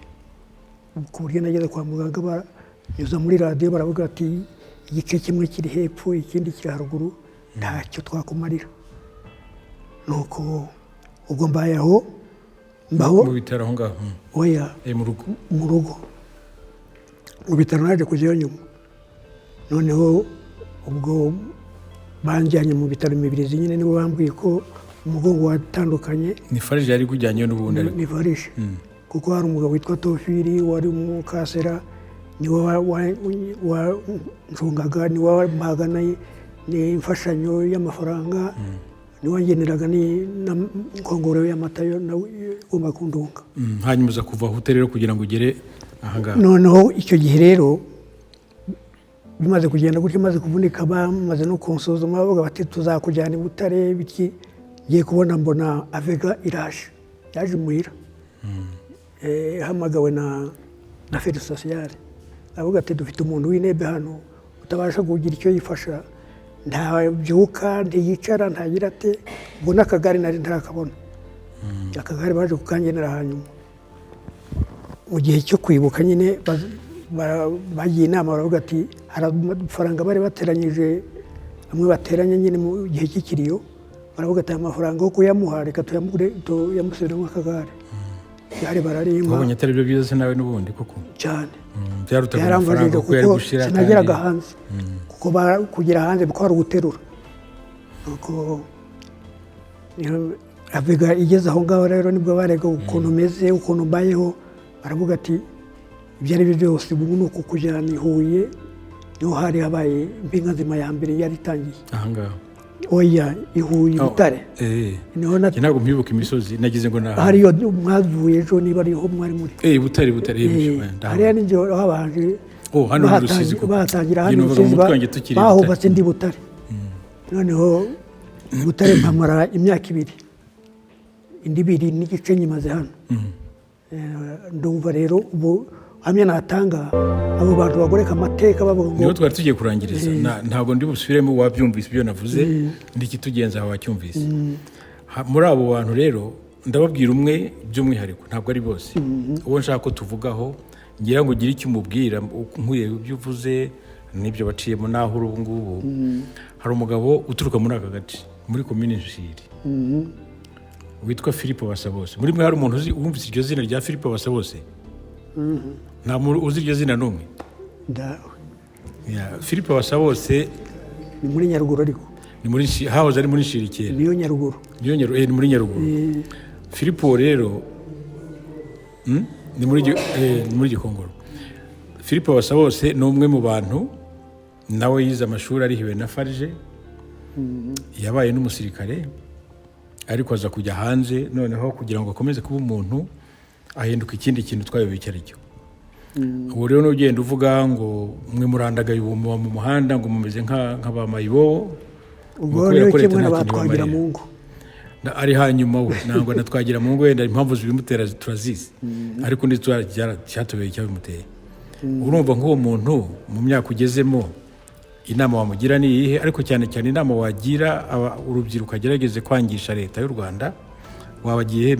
Speaker 1: Ku buryo nageze kwa muganga, banyuza muri radiyo baravuga ati igice kimwe kiri hepfo, ikindi kiri haruguru, ntacyo twakumarira. Nuko ubwo mbayeho
Speaker 2: mu bitaro aho ngaho.
Speaker 1: Oya, mu rugo. Mu bitaro naje kujyayo nyuma. Noneho ubwo banjyanye mu bitaro Mibirizi nyine, nibo bambwiye ko umugongo watandukanye.
Speaker 2: Ni Farije yari kujyanye n'ubundi?
Speaker 1: Ni Farije. Kuko hari umugabo witwa Tofiri wari umukasera, niwe wancungaga, niwe wampaga n'imfashanyo y'amafaranga, niwe wangeneraga n'inkongoro y'amata nawe ugomba kundunga.
Speaker 2: Hanyuma uza kuva aho rero kugira ngo ugere aha ngaha.
Speaker 1: Noneho icyo gihe rero bimaze kugenda gutyo, maze kuvunika, bamaze no kunsuzuma bavuga bati tuzakujyana i Butare biki. Ngiye kubona mbona AVEGA iraje, yaje muhira, hamagawe na feri sosiyale. Avuga ati dufite umuntu w'inebe hano utabasha kugira icyo yifasha, ntabyuka, ntiyicara, ntagira ate. Ubwo n'akagari nari ntarakabona. Akagari baje kukangenera hanyuma mu gihe cyo kwibuka nyine. Bagiye inama baravuga ati hari amafaranga bari bateranyije, bamwe bateranye nyine mu gihe cy'ikiriyo. Baravuga ati amafaranga yo kuyamuha reka tuyamusubiremo akagari. Yari bararimba.
Speaker 2: Wabonye atari byo byiza nawe n'ubundi koko
Speaker 1: cyane.
Speaker 2: Byarutaga amafaranga kuko yari gushira kandi
Speaker 1: sinageraga hanze, kuko kugira hanze biko hari guterura. Nuko AVEGA igeze aho ngaho rero nibwo barega ukuntu meze, ukuntu mbayeho. Baravuga ati ibyo ari byo byose ubu ni uku kujyana i Huye, niho hari habaye impinga nzima ya mbere yari itangiye
Speaker 2: aha ngaho.
Speaker 1: Oya, i Huye Butare.
Speaker 2: Ntabwo mpibuka imisozi, nagize ngo naho
Speaker 1: hariyo mwavuye ejo niba ariho mwari muri
Speaker 2: Butare
Speaker 1: hariya n'injyo habanje
Speaker 2: hano mu Rusizi
Speaker 1: batangira hano Rusizi bahubatse ndi Butare. Noneho Butare mpamara imyaka 2, indi 2 n'igice nyimaze hano. Ndumva rero ubu hamwe natanga abo bantu bagoreka amateka bavuga ngo
Speaker 2: niho twari tugiye kurangiriza. Ntabwo ndi busubiremo, wabyumvise ibyo navuze, ndiki tugenza aho wacyumvise. Muri abo bantu rero ndababwira umwe by'umwihariko, ntabwo ari bose. Uwo nshaka ko tuvugaho, ngira ngo ugire icyo umubwira nkuye ibyo uvuze n'ibyo baciyemo naho ubu ngubu. Hari umugabo uturuka muri aka gace, muri komine Nshili, witwa Filipo Basabose. Muri mwe hari umuntu wumvise iryo zina rya Filipo Basabose? Nta muntu uzi iryo zina n'umwe? Filipo Basabose
Speaker 1: ni muri Nyaruguru, ariko
Speaker 2: ni muri hahoze ari muri Nshili kera.
Speaker 1: Niyo Nyaruguru.
Speaker 2: Ni muri Nyaruguru. Filipo rero ni muri Gikongoro. Filipo Basabose ni umwe mu bantu nawe yize amashuri arihiwe na Farije, yabaye n'umusirikare, ariko aza kujya hanze. Noneho kugira ngo akomeze kuba umuntu, ahinduka ikindi kintu twayoboye icyo ari cyo. Ubu rero n'ugenda uvuga ngo mwe murandagaye ubu mu muhanda ngo mumeze nk'abamayibobo,
Speaker 1: ubwo rero kimwe n'abatwagira mu ngo
Speaker 2: ari hanyuma we nangwa natwagira mu ngo, wenda impamvu zibimutera turazizi, ariko ndi cyatubeye cyabimuteye. Urumva nk'uwo muntu mu myaka ugezemo, inama wamugira ni iyihe? Ariko cyane cyane inama wagira urubyiruko agerageze kwangisha leta y'u Rwanda, wabagiye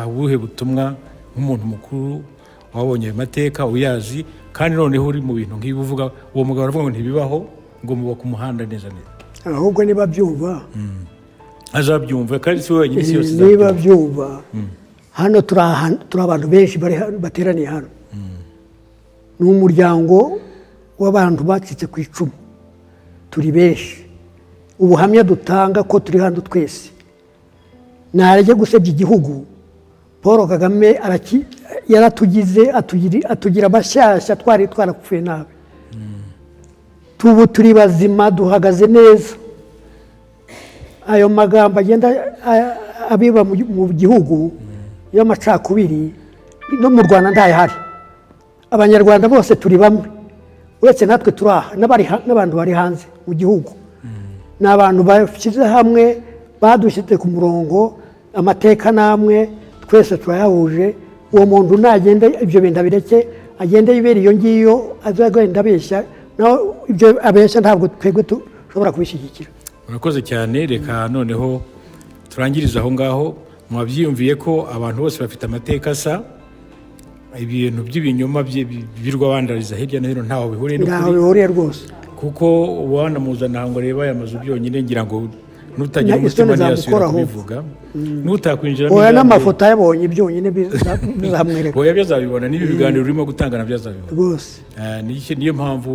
Speaker 2: ubuhe butumwa nk'umuntu mukuru wabonye ayo mateka uyazi kandi noneho uri mu bintu nk'ibi uvuga uwo mugabo aravuga ngo ntibibaho ngo muba ku muhanda neza neza
Speaker 1: ahubwo niba byumva
Speaker 2: azabyumva kandi si we wenyine isi yose
Speaker 1: niba byumva hano turi abantu benshi bateraniye hano ni umuryango w'abantu bacitse ku icumu turi benshi ubuhamya dutanga ko turi hano twese ntarajya gusebya igihugu Paul Kagame yaratugize atugira amashyashya twari twarapfuye nabi tubu turi bazima duhagaze neza ayo magambo agenda abiba mu gihugu y'amacakubiri no mu Rwanda ndayahari abanyarwanda bose turi bamwe uretse natwe turaha n'abantu bari hanze mu gihugu ni abantu bashyize hamwe badushyize ku murongo amateka namwe twese turayahuje uwo muntu nagenda ibyo bintu abireke agenda yibera iyo ngiyo azagenda abeshya naho ibyo abeshya ntabwo twebwe dushobora kubishyigikira.
Speaker 2: Murakoze cyane reka noneho turangiriza aho ngaho mwabyiyumviye ko abantu bose bafite amateka asa ibintu by'ibinyoma birwa bandariza hirya no hino ntaho bihuriye n'ukuri
Speaker 1: ntaho bihuriye rwose
Speaker 2: kuko wanamuzana ngo reba aya mazu byonyine ngira ngo nutagira umutima ntiyasubira kubivuga nutakwinjira
Speaker 1: oya n'amafoto yabonye byonyine bizamwereka
Speaker 2: oya byazabibona n'ibi biganiro urimo gutanga nabyo azabibona
Speaker 1: rwose
Speaker 2: niyo mpamvu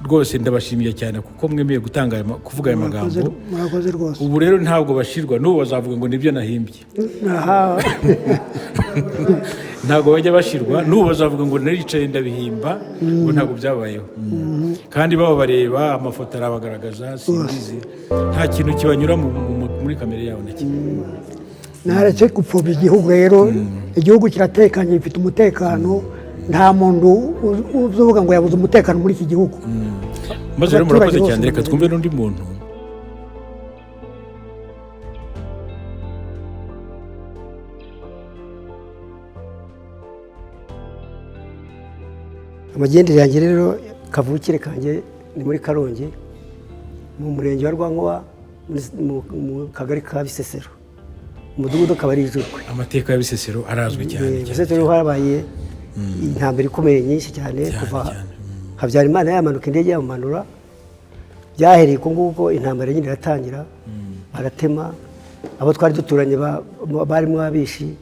Speaker 2: rwose ndabashimiye cyane kuko mwemeye gutanga kuvuga aya magambo
Speaker 1: murakoze rwose
Speaker 2: ubu rero ntabwo bashirwa n'ubu bazavuga ngo nibyo nahimbye ntabwo bajya bashirwa n'ubu bazavuga ngo naricaye ndabihimba ngo ntabwo byabayeho kandi baba bareba amafoto arabagaragaza sinzi nta kintu kibanyura muri kamere yawe na kimwe
Speaker 1: naretse gupfobya igihugu rero igihugu kiratekanye gifite umutekano nta muntu uzuvuga ngo yabuze umutekano muri iki gihugu
Speaker 2: maze rero murakoze cyane reka twumve n'undi muntu
Speaker 4: amagendere yanjye rero kavukire kanjye ni muri Karongi mu murenge wa Rwankuba mu kagari ka Bisesero umudugudu akaba ari Ijurwe.
Speaker 2: Amateka ya Bisesero arazwi cyane
Speaker 4: Bisesero harabaye intambara ikomeye nyinshi cyane kuva Habyarimana yamanuka indege yamumanura byahereye ko nguko intambara nyine iratangira baratema abo twari duturanye barimo abishi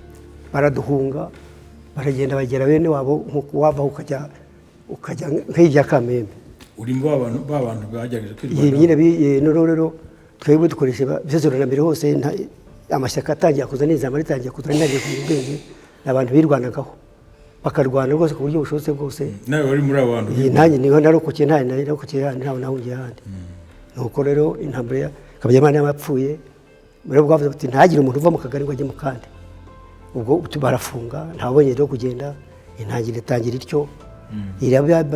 Speaker 4: baraduhunga baragenda bagera bene wabo nkuko wava ukajya nk'ijya Kamembe
Speaker 2: urimo abantu bagerageje kwirwanaho
Speaker 4: nyine rero twebwe dukoresha Bisesero na mbere hose amashyaka atangiye kuza n'izamba ritangiye kuza n'intangiye ku bwenge abantu birwanagaho bakarwana rwose ku buryo bushobotse bwose
Speaker 2: nawe wari muri abantu
Speaker 4: nanjye niho narokokiye ntawe nahungiye ahandi nuko rero intambara Habyarimana yapfuye rero bwavuze bati ntagire umuntu uva mu kagari ngo ajye mu kandi ubwo barafunga ntabonye rero kugenda intangiriro itangira ityo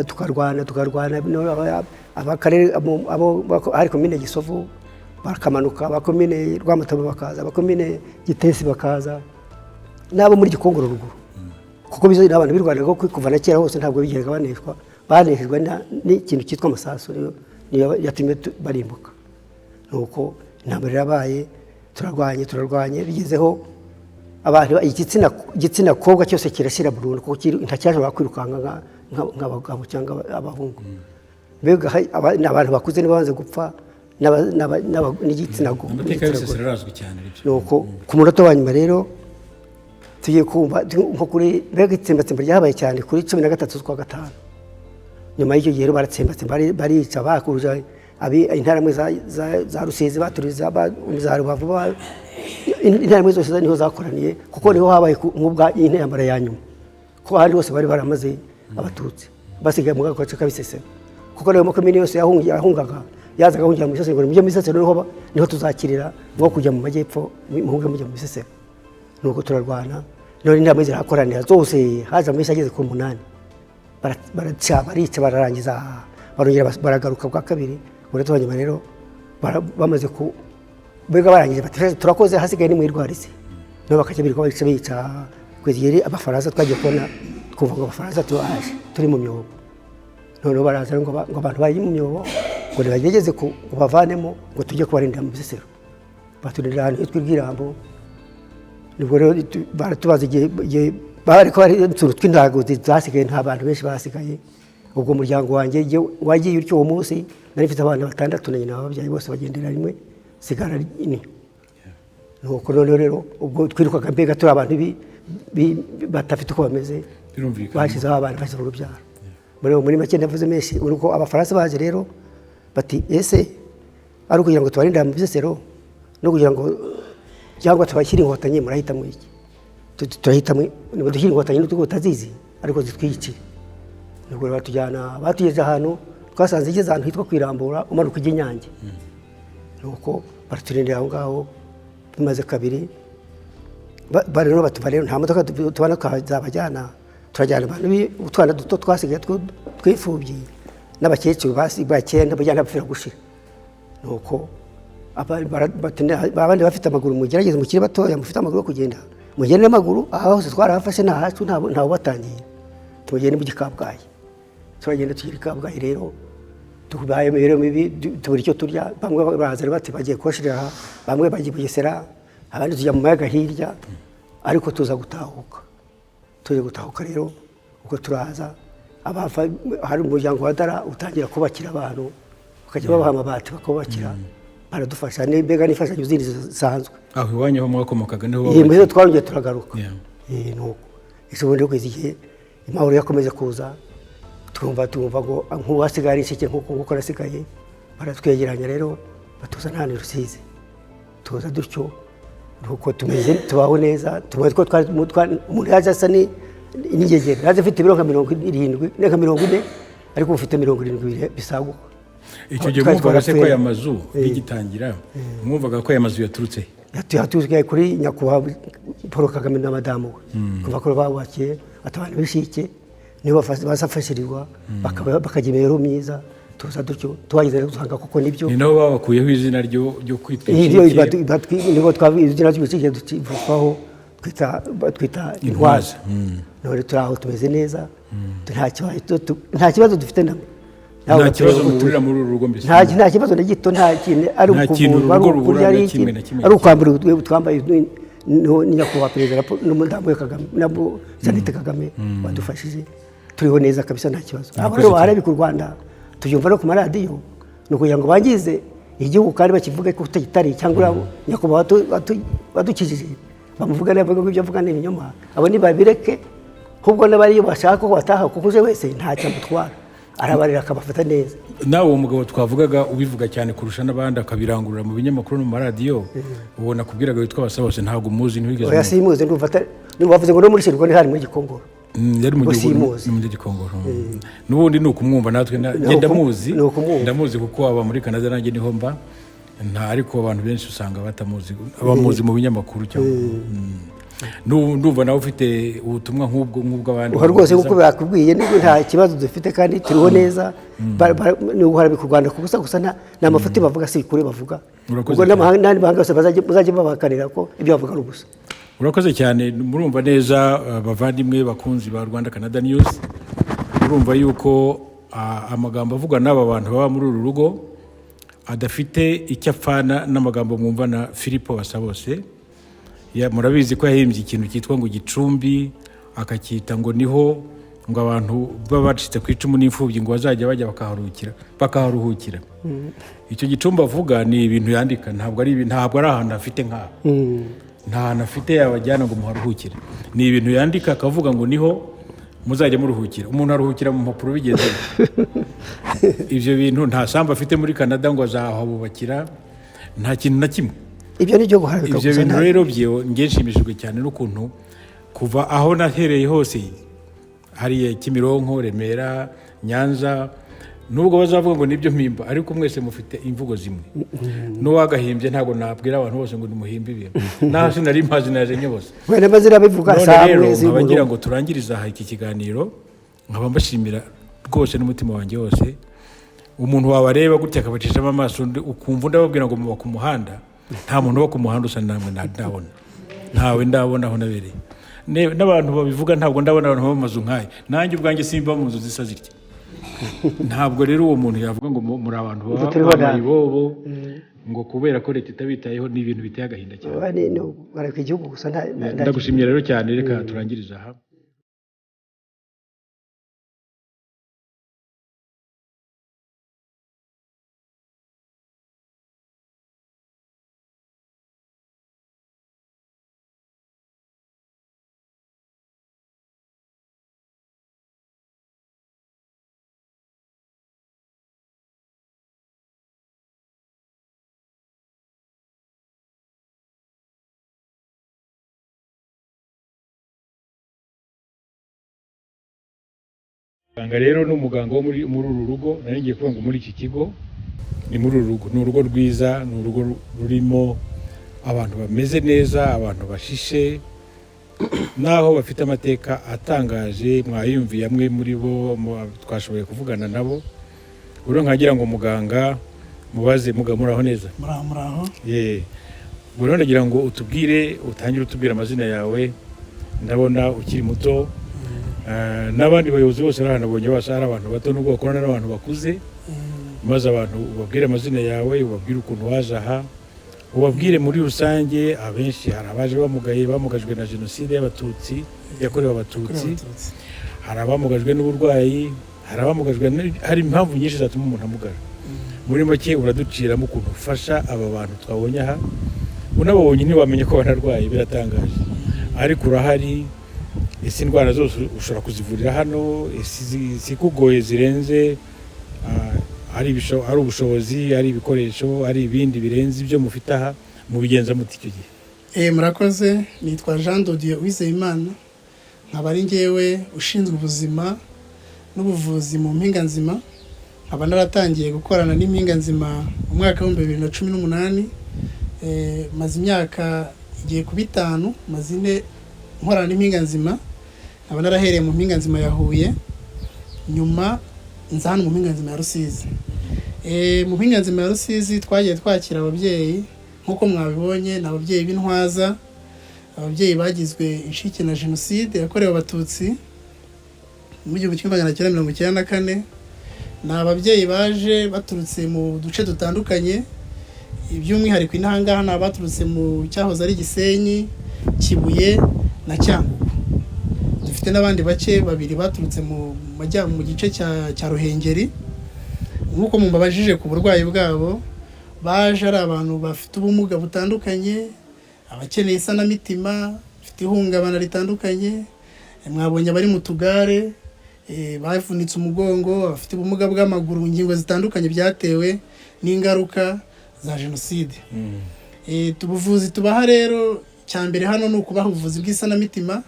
Speaker 4: tukarwana abakarere ari komine Gisovu bakamanuka abakomine Rwamataba bakaza abakomine Gitesi bakaza n'abo muri Gikongoro ruguru kuko bizo n'abantu birwanaga kuva na kera hose ntabwo bigeraga baneshejwe n'ikintu cyitwa amasasu niyo yatumye barimbuka nuko intambara irabaye turarwanye bigezeho abantu igitsina kobwa cyose kirashira burundu kuko ntacyashobora kwirukanka nk'abagabo cyangwa abahungu mbega abantu bakuze nibanze gupfa n'igitsina go
Speaker 2: amateka ya Bisesero arazwi cyane
Speaker 4: nuko ku munota wa nyuma rero tugiye kumva nko kuri mbega itsembatsemba ryabaye cyane kuri 13 z'ukwa gatanu nyuma y'icyo gihe baratsembatse barica bakuruje intaramwe za Rusizi baturiza za Rubavu intaramwe zose niho zakoraniye kuko niho habaye nk'ubwa intambara ya nyuma ko ahandi hose bari baramaze Abatutsi basigaye mu gace ka Bisesero kuko rero makomine yose yahungaga yazaga hungira mu Bisesero mu Bisesero niho tuzakirira ngo kujya mu majyepfo muhunga mujya mu Bisesero nuko turarwana none inama zirakoranira zose haje amesha ageze ku 8 barica bararangiza barongera baragaruka bwa kabiri uratubanye rero bamaze ku bega barangije bati turakoze hasigaye ni mwirwarize no bakajya birwa bica kwegera abafaransa twagiye kubona kuva ngo abafaransa turi mu myobo none baraza ngo abantu bari mu myobo ngo bagegeze kubavanemo ngo tujye kubarindira mu Bisesero baturindira ahantu twibwirambo nibwo rero baratubaza igihe bariko ari insuru tw'intago zasigaye, nta bantu benshi basigaye. Ubwo umuryango wanjye wagiye utyo uwo munsi nari mfite abana 6 na nyina ababyaye bose bagendera rimwe, sigara ine. Nuko rero ubwo twirukaga mbega turi abantu batafite uko bameze, bashizeho abantu bashyize urubyaro. Muri make ndavuze menshi, uko abafaransa baje rero bati ese ari ukugira ngo tubarinde mu bisesero no kugira ngo cyangwa tubashyire inkotanyi, murahitamo iki? Turahitamo niba dushyira inkotanyi n'utugo tazizi ariko zitwici. Nubwo batugeze ahantu twasanze igeze ahantu hitwa kwirambura umanuka ijya nuko baraturindira aho ngaho. Bimaze kabiri bari no batuva rero nta modoka tubana twazabajyana, turajyana abantu utwana duto twasigaye twifubye n'abakecuru bakenda bajyana bapfira gushira. Nuko abandi bafite amaguru, mugerageze mukiri batoya mufite amaguru yo kugenda, mugende n'amaguru aho hose twarahafashe nta hacu ntawe batangiye, tugende mu Gikabwayi. Turagenda tugira Kabgayi rero tubaye rero mibi, tubura icyo turya. Bamwe barazana bati bagiye kushirira, bamwe bagiye Bugesera, abandi tujya mu mayaga hirya, ariko tuza gutahuka. Tuje gutahuka rero uko turaza abafa hari umuryango wa Dara utangira kubakira abantu, bakajya babaha amabati bakubakira, baradufasha mbega n'ifashanyo zindi zisanzwe.
Speaker 2: Aho iwanyu ho mwakomokaga niho
Speaker 4: iyo twongeye turagaruka. Nuko ishoboye kwizigiye imahoro yakomeza kuza, twumva ngo nk'uwasigara inshike nkuko nasigaye, baratwegeranya rero batuza nta Rusizi. Tuza dutyo nuko tumeze tubaho neza, tubaye ko umuntu yaje asa n'ingegera, yaje afite ibiro nka 70 nka 40, ariko ufite 70 bisaguka.
Speaker 2: Icyo gihe mwumvaga se ko aya mazu bigitangira, mwumvaga ko aya mazu yaturutse
Speaker 4: yatuzuye kuri nyakubahwa Paul Kagame na madamu we, kuva ko babubakiye atabana bishike nibo basafashirirwa bakajya imibereho myiza. Tuza dutyo twageze dusanga koko nibyo,
Speaker 2: ni nabo babakuyeho izina ryo kwitwa
Speaker 4: nibo twabizina cy'ibicike ducivaho twita Intwaza. None turaho tumeze neza, nta kibazo dufite namwe,
Speaker 2: nta kibazo murira muri uru rugo mbese,
Speaker 4: nta kibazo na gito, nta kintu ari ukuvurwa ari ukwambura twambaye nyakubahwa perezida n'umudamu we Kagame nabo Jeannette Kagame badufashije, turiho neza kabisa, nta kibazo. Abo rero barabika u Rwanda tuyumva no ku maradiyo, no kugira ngo bangize igihugu kandi bakivuga ko tutari cyangwa nyakubahwa badukijije bamuvuga n'abavuga ibyo avuga n'ibinyoma, abo ni babireke. Ahubwo n'abari bashaka ko bataha kuko uje wese nta cyamutwara, arabarira akabafata neza.
Speaker 2: Nawe uwo mugabo twavugaga ubivuga cyane kurusha n'abandi, akabirangurura mu binyamakuru no mu maradiyo, ubona kubwiraga witwa Basabose ntabwo muzi ntiwigeze.
Speaker 4: Oya simuzi, ndumva bavuze ngo no muri Nshili hari muri Gikongoro,
Speaker 2: yari mu Gikongoro. N'ubundi ni ukumwumva natwe ndamuzi kuko aba muri Canada nanjye niho mba, nta ariko abantu benshi usanga batamuzi, abamuzi mu binyamakuru cyangwa ndumva nawe ufite ubutumwa nk'ubwo abandi.
Speaker 4: Rwose kuko bakubwiye nibwo nta kibazo dufite kandi turiho neza, n'ubu harabika u Rwanda gusa nta mafuti bavuga, si kure bavuga, ubwo n'abandi bahanga bose bazajya babakanira ko ibyo bavuga ari ubusa.
Speaker 2: Urakoze cyane. Murumva neza bavandimwe bakunzi ba Rwanda Canada News, murumva yuko amagambo avugwa n'aba bantu baba muri uru rugo adafite icyo apfana n'amagambo mwumva na Filipo Basabose. Murabizi ko yahimbye ikintu cyitwa ngo gicumbi, akacyita ngo niho ngo abantu baba bacitse ku icumu n'imfubyi ngo bazajya bajya bakaharuhukira. Icyo gicumbi avuga ni ibintu yandika, ntabwo ari ahantu afite nta hantu afite yabajyana ngo muharuhukire, ni ibintu yandika akavuga ngo niho muzajya muruhukira. Umuntu aruhukira mu mpapuro bigeze ibyo bintu, nta sambu afite muri Canada ngo azahabubakira, nta kintu na kimwe.
Speaker 4: Ibyo ni byo guharabika
Speaker 2: gusa. Ibyo bintu rero ngiye nshimishijwe cyane n'ukuntu kuva aho nahereye hose, hariya Kimironko, Remera, Nyanza, nubwo bazavuga ngo nibyo mpimba, ariko mwese mufite imvugo zimwe. N'uwagahimbye ntabwo nabwira abantu bose ngo nimuhimbe ibintu, naho sinari mpazi naje nyobose.
Speaker 4: Wenda bazira bivuga
Speaker 2: samwe nk'abagira ngo turangiriza aha iki kiganiro, nkaba mbashimira rwose n'umutima wanjye wose. Umuntu wabareba gutya akabacishamo amaso ukumva ndababwira ngo muba ku muhanda, nta muntu wo ku muhanda usa namwe ndabona, ntawe ndabona aho nabereye. N'abantu babivuga ntabwo ndabona abantu baba mu mazu nk'aya, nanjye ubwanjye simba mu nzu zisa zitya. ntabwo rero uwo muntu yavuga ngo muri abantu baba ibobo ngo kubera ko leta itabitayeho ni ibintu biteye agahinda cyane.
Speaker 4: Bareka igihugu gusa
Speaker 2: ndagushimira rero cyane, reka turangiriza aha. Muganga rero n'umuganga wo muri uru rugo, nari ngiye kuvuga ngo muri iki kigo ni muri uru rugo, ni urugo rwiza, ni urugo rurimo abantu bameze neza, abantu bashishe naho bafite amateka atangaje. Mwayumviye amwe muri bo twashoboye kuvugana nabo. Uro nkagira ngo muganga mubaze muraho neza?
Speaker 5: Muraho.
Speaker 2: Uro ndagira ngo utubwire, utangire utubwira amazina yawe, ndabona ukiri muto. N'abandi bayobozi bose baranabonye basa ari abantu bato n'ubwo bakorana n'abantu bakuze, maze abantu ubabwire amazina yawe, ubabwire ukuntu waje aha, ubabwire muri rusange. Abenshi hari abaje bamugajwe na Génocide y'Abatutsi yakorewe Abatutsi, hari abamugajwe n'uburwayi, hari abamugajwe, hari impamvu nyinshi zatuma umuntu amugara. Muri make uraduciramo ukuntu ufasha aba bantu twabonye aha. Unabonye ntiwamenye ko banarwaye, biratangaje, ariko urahari. Ese indwara zose ushobora kuzivurira hano, zikugoye zirenze, ari ubushobozi, ari ibikoresho, ari ibindi birenze ibyo mufite aha, mubigenza muti icyo gihe?
Speaker 5: Murakoze. Nitwa Jean de Dieu Uwizeyimana, nkaba ari njyewe ushinzwe ubuzima n'ubuvuzi mu mpinga nzima. Nkaba naratangiye gukorana n'impinga nzima mu mwaka wa 2018. Maze imyaka igiye kuba 5 mazine nkorana n'impinga nzima. Nkaba narahereye mu mpinga nzima ya Huye, nyuma nza hano mu mpinga nzima ya Rusizi. Mu mpinga nzima ya Rusizi twagiye twakira ababyeyi nkuko mwabibonye, n'ababyeyi b'Intwaza, ababyeyi bagizwe inshike na Génocide yakorewe Abatutsi mu 1994. N'ababyeyi baje baturutse mu duce dutandukanye, iby'umwihariko intangaha n'abaturutse mu cyahoze ari Gisenyi, Kibuye na Cyangugu. Dufite n'abandi bake babiri baturutse mu gice cya Ruhengeri. Nkuko mubabajije ku burwayi bwabo, baje ari abantu bafite ubumuga butandukanye, abakeneye isanamitima, bafite ihungabana ritandukanye. Mwabonye abari mu tugare, bavunitse umugongo, bafite ubumuga bw'amaguru, ingingo zitandukanye byatewe n'ingaruka za Génocide. Tubuvuzi tubaha rero, cyambere hano ni ukubaha ubuvuzi bw'isanamitima,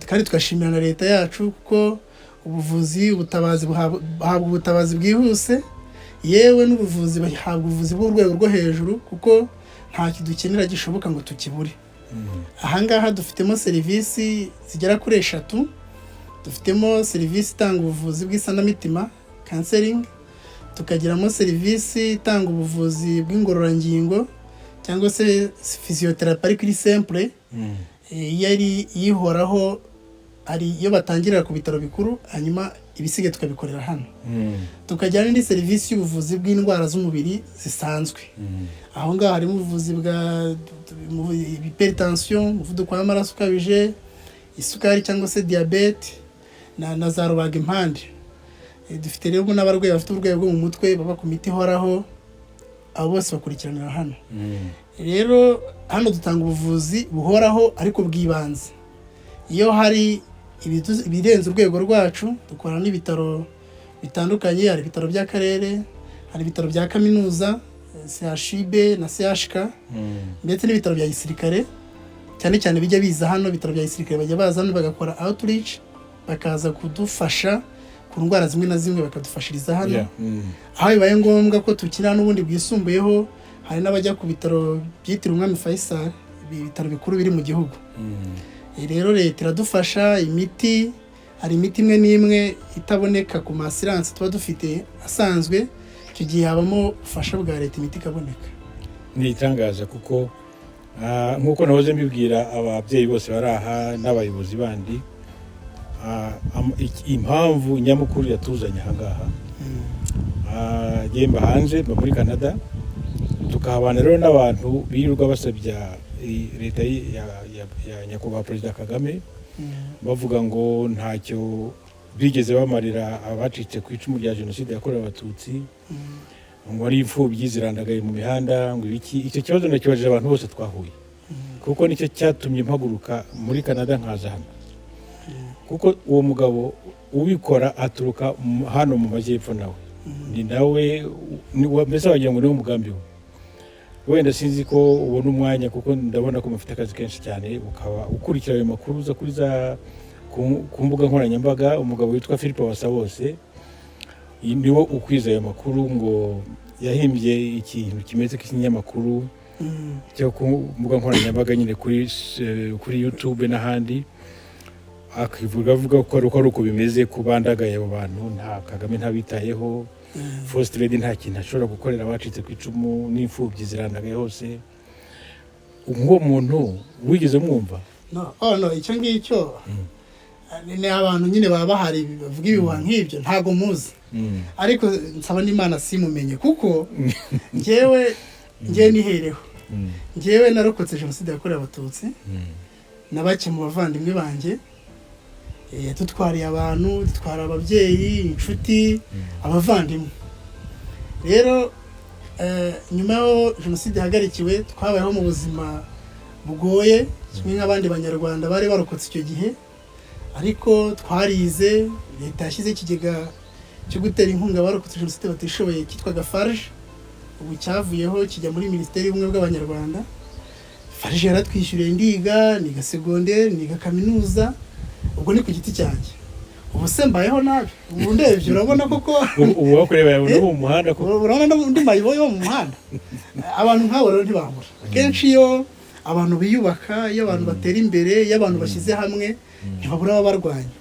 Speaker 5: kandi twashimira na leta yacu kuko ubutabazi buhabwa ubutabazi bwihuse, yewe n'ubuvuzi bahabwa ubuvuzi bw'urwego rwo hejuru kuko nta kidukenera gishoboka ngo tukibure. Ahangaha dufitemo serivisi zigera kuri 3. Dufitemo serivisi itanga ubuvuzi bw'isanamitima counseling, tukagiramo serivisi itanga ubuvuzi bw'ingororangingo cyangwa se physiotherapie ari kuri simple, yari yihoraho, ari iyo batangirira ku bitaro bikuru, hanyuma ibisige tukabikorera hano. Tukagira n'indi serivisi y'ubuvuzi bw'indwara z'umubiri zisanzwe. Aho ngaho harimo ubuvuzi bwa hypertension, umuvuduko w'amaraso ukabije, isukari cyangwa se diabete na za rubagimpande. Dufite rero n'abarwayi bafite uburwayi bwo mu mutwe baba ku miti ihoraho, abo bose bakurikiranira hano. Rero hano dutanga ubuvuzi buhoraho ariko bw'ibanze. Iyo hari ibirenze urwego rwacu, dukorana n'ibitaro bitandukanye. Hari ibitaro by'akarere, hari ibitaro bya kaminuza CHUB na CHK, ndetse n'ibitaro bya gisirikare. Cyane cyane bijya biza hano, ibitaro bya gisirikare bajya baza hano bagakora outreach, bakaza kudufasha ku ndwara zimwe na zimwe, bakadufashiriza hano. Aho bibaye ngombwa ko tukina n'ubundi bwisumbuyeho, hari n'abajya ku bitaro byitiriwe Umwami Faisal, ibitaro bikuru biri mu gihugu. Rero leta iradufasha imiti. Hari imiti imwe n'imwe itaboneka ku masiranse tuba dufite asanzwe, icyo gihe habamo ubufasha bwa leta, imiti ikaboneka.
Speaker 2: Ni itangaza kuko nkuko nahoze mbibwira ababyeyi bose bari aha n'abayobozi bandi, impamvu nyamukuru yatuzanye ahangaha gemba hanze muri Canada tukahabana rero n'abantu birirwa basabya leta ya nyakubahwa Perezida Kagame bavuga ngo ntacyo bigeze bamarira abacitse ku icumu rya Génocide yakorewe Abatutsi ngo ari imfubyi zirandagaye mu mihanda ngo ibiki. Icyo kibazo nakibajije abantu bose twahuye kuko nicyo cyatumye mpaguruka muri Canada nkaza hano, kuko uwo mugabo ubikora aturuka hano mu majyepfo nawe ni nawe mbese wagira ngo niwo mugambi we. Wenda sinzi ko ubona umwanya kuko ndabona ko mufite akazi kenshi cyane, ukaba ukurikira ayo makuru uza kuri ku mbuga nkoranyambaga. Umugabo witwa Filipo Basabose niwo ukwiza ayo makuru ngo yahimbye ikintu kimeze nk'ikinyamakuru cyo ku mbuga nkoranyambaga nyine kuri YouTube n'ahandi, avuga ko ari uko bimeze kubandagaye abo bantu, nta Kagame ntabitayeho, First Lady nta kintu ashobora gukorera abacitse ku icumu n'imfubyi zirandagaye hose. Uwo muntu wigeze mwumva?
Speaker 5: No, icyo ngicyo ni abantu nyine baba bahari bavuga ibihuha nk'ibyo ntago muzi, ariko nsaba n'Imana simumenye kuko njyewe nihereho. Njyewe narokotse Génocide yakorewe Abatutsi na bake mu bavandimwe banjye, tutwariye abantu, dutwara ababyeyi, inshuti, abavandimwe. Rero nyuma yo Génocide yahagarikiwe twabayeho mu buzima bugoye kimwe nk'abandi banyarwanda bari barokotse icyo gihe, ariko twarize. Leta yashyize ikigega cyo gutera inkunga abarokotse Génocide batishoboye kitwaga FARG, ubu cyavuyeho kijya muri Minisiteri y'Ubumwe bw'Abanyarwanda. FARG yaratwishyuriye niga secondaire, niga kaminuza, ubwo ni ku giti cyanjye. Ubu se mbayeho nabi, ubu ndebye urabona koko
Speaker 2: ubu wakureba yabona mu muhanda ko
Speaker 5: urabona ndi mayiboyo mu muhanda. Abantu nk'abo rero ntibahura. Kenshi iyo abantu biyubaka, iyo abantu batera imbere, iyo abantu bashyize hamwe, ntibabura ababarwanya.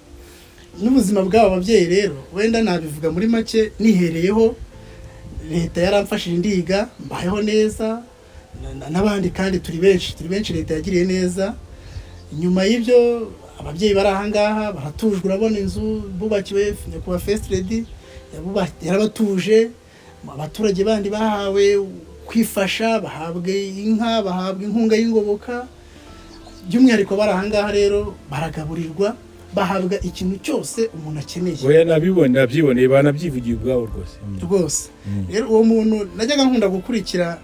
Speaker 5: N'ubuzima bw'abo babyeyi rero wenda nabivuga muri make nihereyeho. Leta yaramfashije ndiga, mbayeho neza, n'abandi kandi turi benshi leta yagiriye neza. Nyuma y'ibyo ababyeyi bari ahangaha baratujwe, urabona inzu bubakiwe nyakubahwa First Lady yarabatuje. Abaturage bandi bahawe kwifasha, bahabwa inka, bahabwa inkunga y'ingoboka. By'umwihariko bari ahangaha rero baragaburirwa, bahabwa ikintu cyose umuntu akeneye.
Speaker 2: Oya nabyiboneye banabyivugiye ubwabo
Speaker 5: rwose. Rero uwo muntu najyaga nkunda gukurikira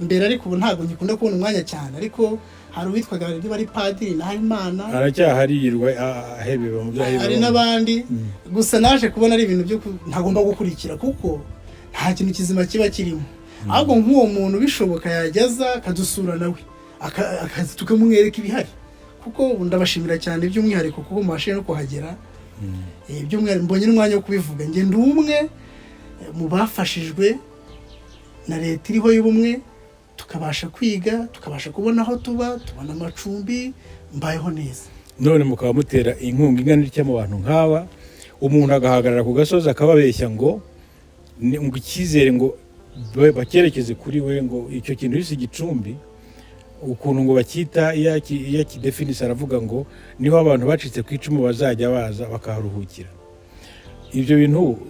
Speaker 5: mbere, ariko ubu ntabwo ngikunda kubona umwanya cyane. Ariko hari uwitwaga ari padiri Nahimana,
Speaker 2: aracyaharirwa ahebeba mu byahebeba,
Speaker 5: hari n'abandi. Gusa naje kubona ari ibintu byo ntagomba gukurikira kuko nta kintu kizima kiba kirimo. Ahubwo nk'uwo muntu bishoboka yajyaza akadusura nawe tukamwereka ibihari, kuko ndabashimira cyane by'umwihariko kuko mubashe no kuhagera. By'umwihariko mbonye n'umwanya wo kubivuga. Nge ndi umwe mu bafashijwe na leta iriho y'ubumwe, tukabasha kwiga, tukabasha kubona aho tuba, tubona amacumbi, mbayeho neza.
Speaker 2: None mukaba mutera inkunga ingana n'icyo mu bantu nk'aba, umuntu agahagarara ku gasozi akababeshya ngo icyizere ngo bakerekeze kuri we, ngo icyo kintu isi gicumbi ukuntu ngo bakita iya kidefinisi, aravuga ngo niho abantu bacitse ku icumu bazajya baza bakaharuhukira. Ibyo bintu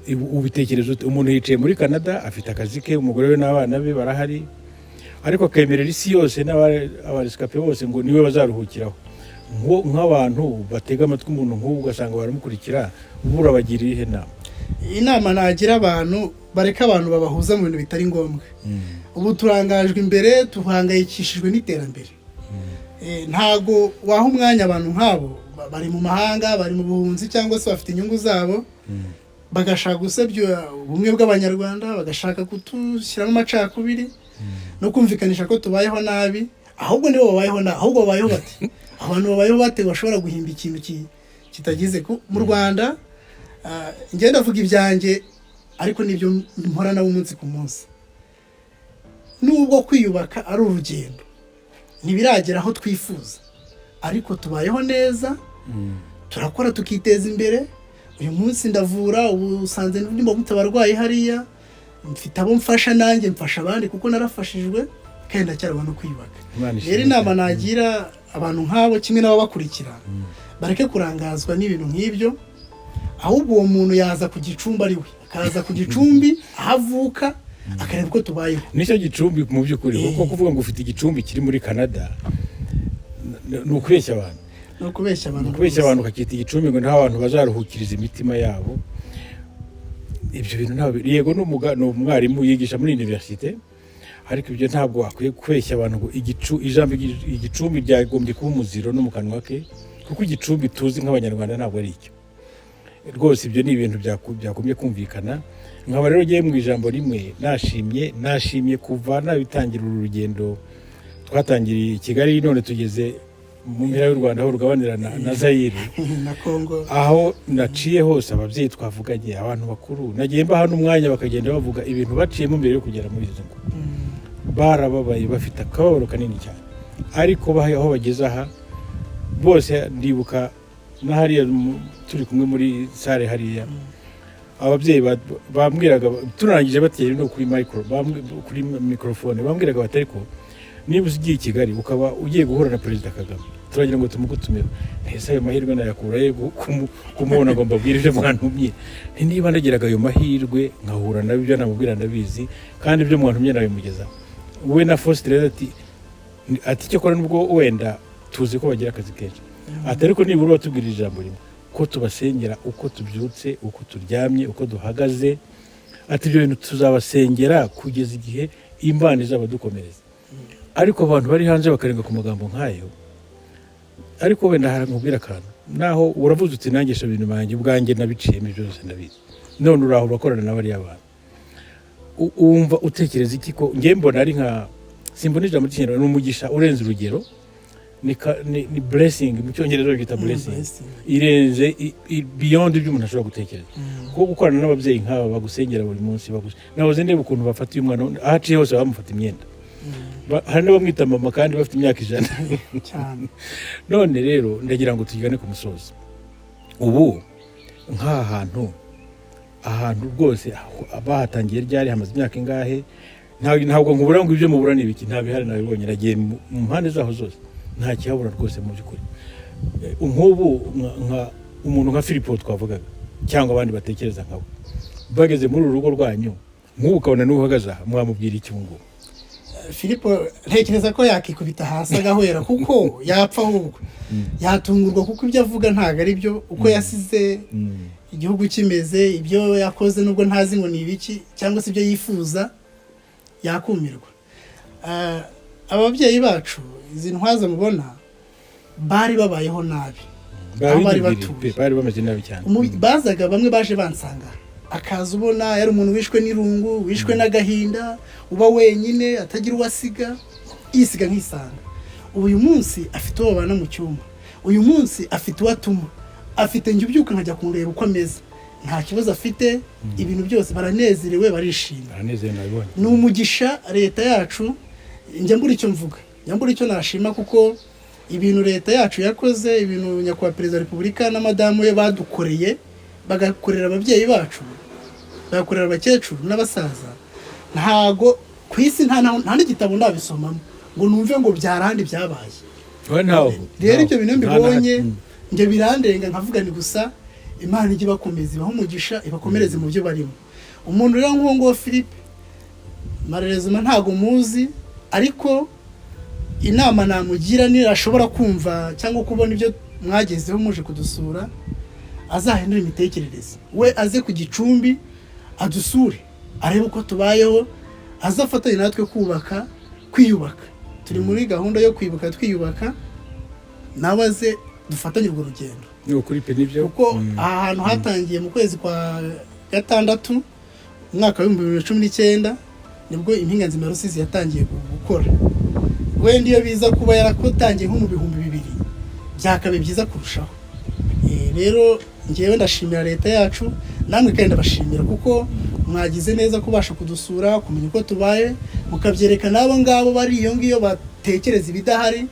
Speaker 2: ubitekerezo umuntu yicaye muri Canada afite akazi ke, umugore we n'abana be barahari, ariko akemerera isi yose n'abarescape bose ngo niwe bazaruhukiraho. Nk'abantu batega amatwi umuntu nk'ubu ugasanga baramukurikira, ubura bagiriye ihe nama?
Speaker 5: Inama nagira abantu bareka abantu babahuza mu bintu bitari ngombwa. Ubu turangajwe imbere, tuhangayikishijwe n'iterambere. Ntago waha umwanya abantu nk'abo bari mu mahanga, bari mu buhunzi cyangwa se bafite inyungu zabo, bagashaka gusebya ubumwe bw'Abanyarwanda, bagashaka kutushyiramo amacakubiri no kumvikanisha ko tubayeho nabi. Ahubwo nibo babayeho nabi. Ahubwo babayeho bate? Abantu babayeho bate bashobora guhimba ikintu kitagize mu Rwanda? Ngenda avuga ibyanjye, ariko nibyo mpora nabo umunsi ku munsi. Nubwo kwiyubaka ari urugendo, ntibiragera aho twifuza, ariko tubayeho neza, turakora tukiteza imbere. Uyu munsi ndavura, ubu usanze ndimo mutabarwayi hariya, mfite abo mfasha, nanjye mfasha abandi kuko narafashijwe, kandi ndacyarwa no kwiyubaka. Rero inama nagira abantu nk'abo kimwe n'abo bakurikira, bareke kurangazwa n'ibintu nk'ibyo, ahubwo uwo muntu yaza ku gicumbi ari we, akaza ku gicumbi aho avuka akareba uko tubayeho.
Speaker 2: Nicyo gicumbi mu by'ukuri, kuko kuvuga ngo ufite igicumbi kiri muri Canada ni ukubeshya abantu.
Speaker 5: Ni ukubeshya abantu.
Speaker 2: Ukubeshya abantu ukakita igicumbi ngo nta bantu bazaruhukiriza imitima yabo. Ibyo bintu ntabwo, yego ni umwarimu yigisha muri universite, ariko ibyo ntabwo akwiye kubeshya abantu ngo ijambo igicumbi ryagombye kuba umuziro no mu kanwa ke, kuko igicumbi tuzi nk'abanyarwanda ntabwo ari icyo rwose. Ibyo ni ibintu byagombye kumvikana. Nkaba rero ngiye mu ijambo rimwe nashimye kuva nabitangira uru rugendo twatangiriye i Kigali, none tugeze mu mpera y'u Rwanda aho rugabanira na Zaire
Speaker 5: na Congo,
Speaker 2: aho naciye hose ababyeyi twavuganye, abantu bakuru nagiye mbaha n'umwanya bakagenda bavuga ibintu baciyemo mbere yo kugera muri izo ngo. Barababaye, bafite akababaro kanini cyane, ariko aho bageze aha bose ndibuka na hariya turi kumwe muri sale hariya, ababyeyi bambwiraga turangije bateye no kuri microphone, bambwiraga batari ko niba ugiye i Kigali ukaba ugiye guhura na Perezida Kagame, turagira ngo tumugutumeho, ese ayo mahirwe nayakuraye kumubona ngo mbabwire ibyo mwantumye. Niba ndagiraga ayo mahirwe nkahura nabyo namubwira ndabizi, kandi ibyo mwantumye nabimugezaho. We na Faustin ati icyo kora nubwo wenda tuzi ko bagira akazi kenshi, ariko nibura batubwirira ijambo rimwe ko tubasengera uko tubyutse, uko turyamye, uko duhagaze, ati ibyo bintu tuzabasengera kugeza igihe Imana izabadukomereza. Ariko abantu bari hanze bakarenga ku magambo nk'ayo, ariko wenda haramubwira akantu, naho uravuze uti nangesha ibintu banjye ubwanjye nabiciyemo ibyo byose ndabizi, none uraho urakorana n'abari abantu. Umva utekereza iki ko ngiye mbona ari nka simbona ijambo ry'ikinyarwanda, n'umugisha urenze urugero, ni blessing mu cyongereza bita blessing, irenze beyond ibyo umuntu ashobora gutekereza. Kuko gukorana n'ababyeyi nk'aba bagusengera buri munsi, nahoze ndeba ukuntu bafata uyu mwana ahaciye hose bamufata imyenda, hari n'abamwita mama kandi bafite imyaka 100
Speaker 5: cyane.
Speaker 2: None rero ndagira ngo tugane ku musozi. Ubu nk'aha ahantu rwose bahatangiye ryari, hamaze imyaka ingahe? Ntabwo nkubura ngo ibyo mubura ni ibiki, nta bihari nabibonye, nagiye mu mpande zaho zose nta kihabura rwose mu by'ukuri. Nk'ubu umuntu nka Filipo twavugaga cyangwa abandi batekereza nkawe, bageze muri uru rugo rwanyu nk'ubu ukabona n'uhagaze aha, mwamubwira iki ngo?
Speaker 5: Filipo ntekereza ko yakikubita hasi agahwera, kuko yapfa ahubwo yatungurwa, kuko ibyo avuga ntabwo ari byo, uko yasize igihugu kimeze, ibyo yakoze nubwo ntazi ngo ni ibiki cyangwa se ibyo yifuza, yakumirwa. Ababyeyi bacu izi ntwaza mubona bari babayeho nabi, bari batuye,
Speaker 2: bari bameze nabi cyane.
Speaker 5: Bazaga bamwe baje bansanga, akaza ubona yari umuntu wishwe n'irungu, wishwe n'agahinda, uba wenyine atagira uwasiga, yisiga nk'isanga. Uyu munsi afite uwo babana mu cyumba, uyu munsi afite uwatuma, afite njye ubyuka nkajya kumureba uko ameze, nta kibazo afite, ibintu byose baranezerewe, barishima. Ni umugisha leta yacu. Njya mbura icyo mvuga, njya mbura icyo nashima, kuko ibintu leta yacu yakoze, ibintu nyakubahwa Perezida wa Repubulika na madamu we badukoreye, bagakorera ababyeyi bacu, bagakorera abakecuru n'abasaza, ntago ku isi nta n'igitabo ndabisomamo ngo numve ngo byarahandi byabaye. Rero ibyo bintu mbibonye njye birandenga, nkavuga ni gusa Imana ijye bakomeza, ibaho umugisha, ibakomereze mu byo barimo. Umuntu rero nk'uwo Philippe marerezuma ntago muzi, ariko inama namugira ni ashobora kumva cyangwa kubona ibyo mwagezeho muje kudusura, azahindura imitekerereze, we aze ku gicumbi adusure, arebe uko tubayeho, azafatanye natwe kwiyubaka. Turi muri gahunda yo kwibuka twiyubaka, nawe aze dufatanye urwo rugendo. Kuko aha hantu hatangiye mu kwezi kwa gatandatu umwaka wa 2019 nibwo impinganzima ya Rusizi yatangiye gukora. Wenda iyo biza kuba yarakotangiye nko mu 2000 byakabe byiza kurushaho. Rero ngewe ndashimira leta yacu, namwe kandi ndabashimira kuko mwagize neza kubasha kudusura, kumenya uko tubaye, mukabyereka nabo ngabo bari iyo ngiyo batekereza ibidahari,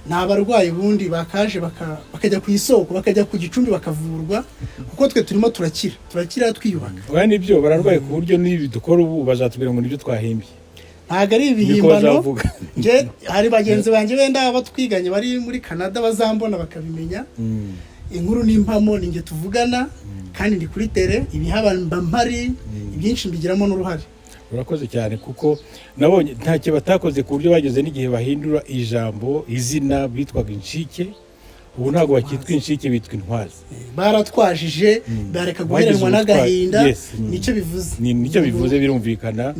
Speaker 5: n'abarwayi bundi bakaje bakajya ku isoko, bakajya ku gicumbi bakavurwa, kuko twe turimo turakira twiyubaka.
Speaker 2: Oya nibyo bararwaye ku buryo nibi dukora ubu bazatubwira ngo nibyo twahimbye.
Speaker 5: Ntago ari ibihimbano. Nje hari bagenzi banjye benda abatwiganye bari muri Canada bazambona bakabimenya. inkuru n'impamo ninjye tuvugana kandi ndi kuri tere ibihaba mpari ibyinshi mbigiramo n'uruhare.
Speaker 2: Urakoze cyane kuko nabonye ntacyo batakoze ku buryo bageze n'igihe bahindura ijambo izina bitwaga inshike, ubu ntabwo bakitwa inshike bitwa intwaza.
Speaker 5: Baratwajije bareka guheranwa n'agahinda, nicyo bivuze.
Speaker 2: Nicyo bivuze birumvikana.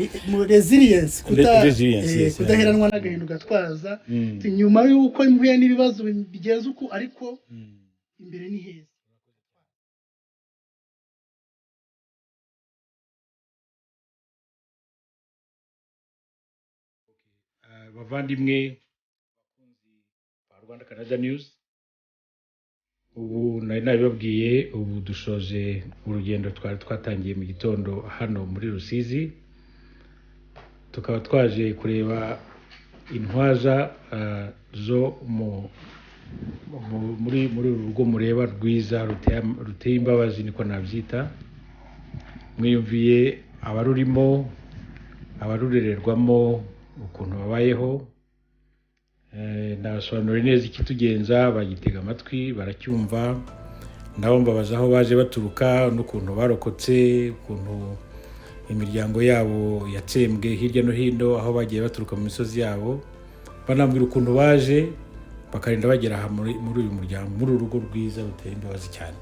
Speaker 5: Resilience kudaheranwa n'agahinda ugatwaza nyuma y'uko impuye n'ibibazo bigeze uko ariko imbere ni heza.
Speaker 2: Bavandimwe ba Rwanda Canada News, ubu nari nabibabwiye, ubu dushoje urugendo twari twatangiye mu gitondo hano muri Rusizi, tukaba twaje kureba intwaza zo muri urugo mureba rwiza ruteye imbabazi, niko nabyita. Mwiyumviye abarurimo, abarurererwamo, ukuntu babayeho. Nabasobanurira neza ikitugenza, bagitega amatwi baracyumva, nabo mbabaza aho baje baturuka n'ukuntu barokotse, ukuntu imiryango yabo yatsembwe hirya no hino aho bagiye baturuka mu misozi yabo, banambwira ukuntu baje bakarinda bagera muri uyu muryango, muri urugo rwiza ruteye imbabazi cyane.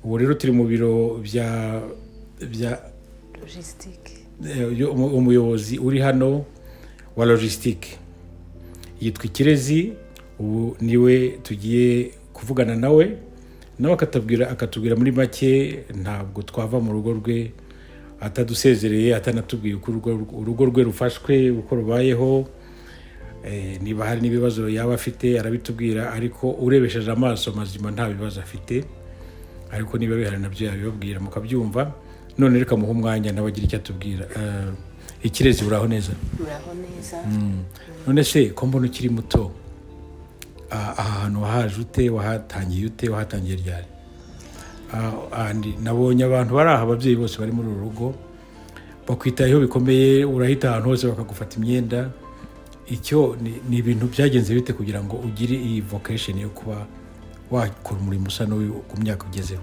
Speaker 2: Ubu rero turi mu biro bya
Speaker 6: logistique,
Speaker 2: umuyobozi uri hano wa logistique yitwa Kirezi. Ubu niwe tugiye kuvugana nawe akatubwira muri make. Ntabwo twava mu rugo rwe atadusezereye, atanatubwiye uko urugo rwe rufashwe, uko rubayeho, niba hari n'ibibazo yaba afite arabitubwira, ariko urebesheje amaso mazima nta bibazo afite, ariko niba bihari nabyo yabibabwira mukabyumva. None reka muhe umwanya nawe agira icyo atubwira. Ikirezi, uraho neza?
Speaker 6: Uraho neza.
Speaker 2: None se ko mbona ukiri muto, aha hantu wahaje ute, wahatangiye ute, wahatangiye ryari? Nabonye abantu bari aha, ababyeyi bose bari muri uru rugo bakwitayeho bikomeye, urahita ahantu hose bakagufata imyenda. Icyo ni ibintu byagenze bite kugira ngo ugire iyi vocation yo kuba wakora umurimo usa n'uyu ku myaka ugezeho?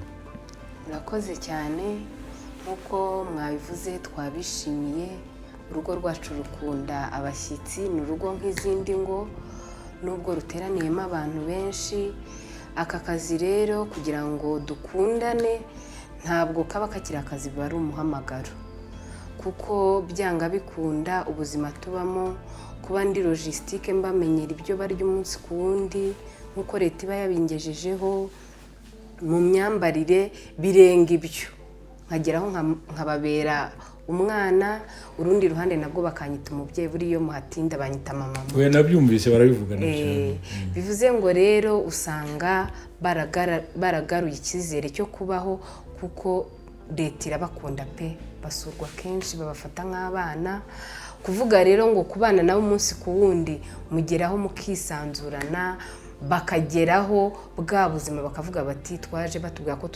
Speaker 6: Urakoze cyane, nk'uko mwabivuze twabishimiye. Urugo rwacu rukunda abashyitsi, ni urugo nk'izindi ngo, nubwo ruteraniyemo abantu benshi. Aka kazi rero kugira ngo dukundane ntabwo kaba kakiri akazi, biba ari umuhamagaro, kuko byanga bikunda ubuzima tubamo. Kuba ndi logistique mbamenyera ibyo barya umunsi ku wundi, nk'uko leta iba yabingejejeho mu myambarire, birenga ibyo nkageraho nkababera umwana, urundi ruhande nabwo bakanyita umubyeyi, buriyo muhatinda banyita mama.
Speaker 2: We nabyumvise barabivuga nabyo.
Speaker 6: Bivuze ngo rero usanga baragaruye icyizere cyo kubaho, kuko leta irabakunda pe, basurwa kenshi, babafata nk'abana. Kuvuga rero ngo kubana nabo umunsi ku wundi, mugeraho mukisanzurana, bakageraho bwa buzima, bakavuga bati twaje batubwira ko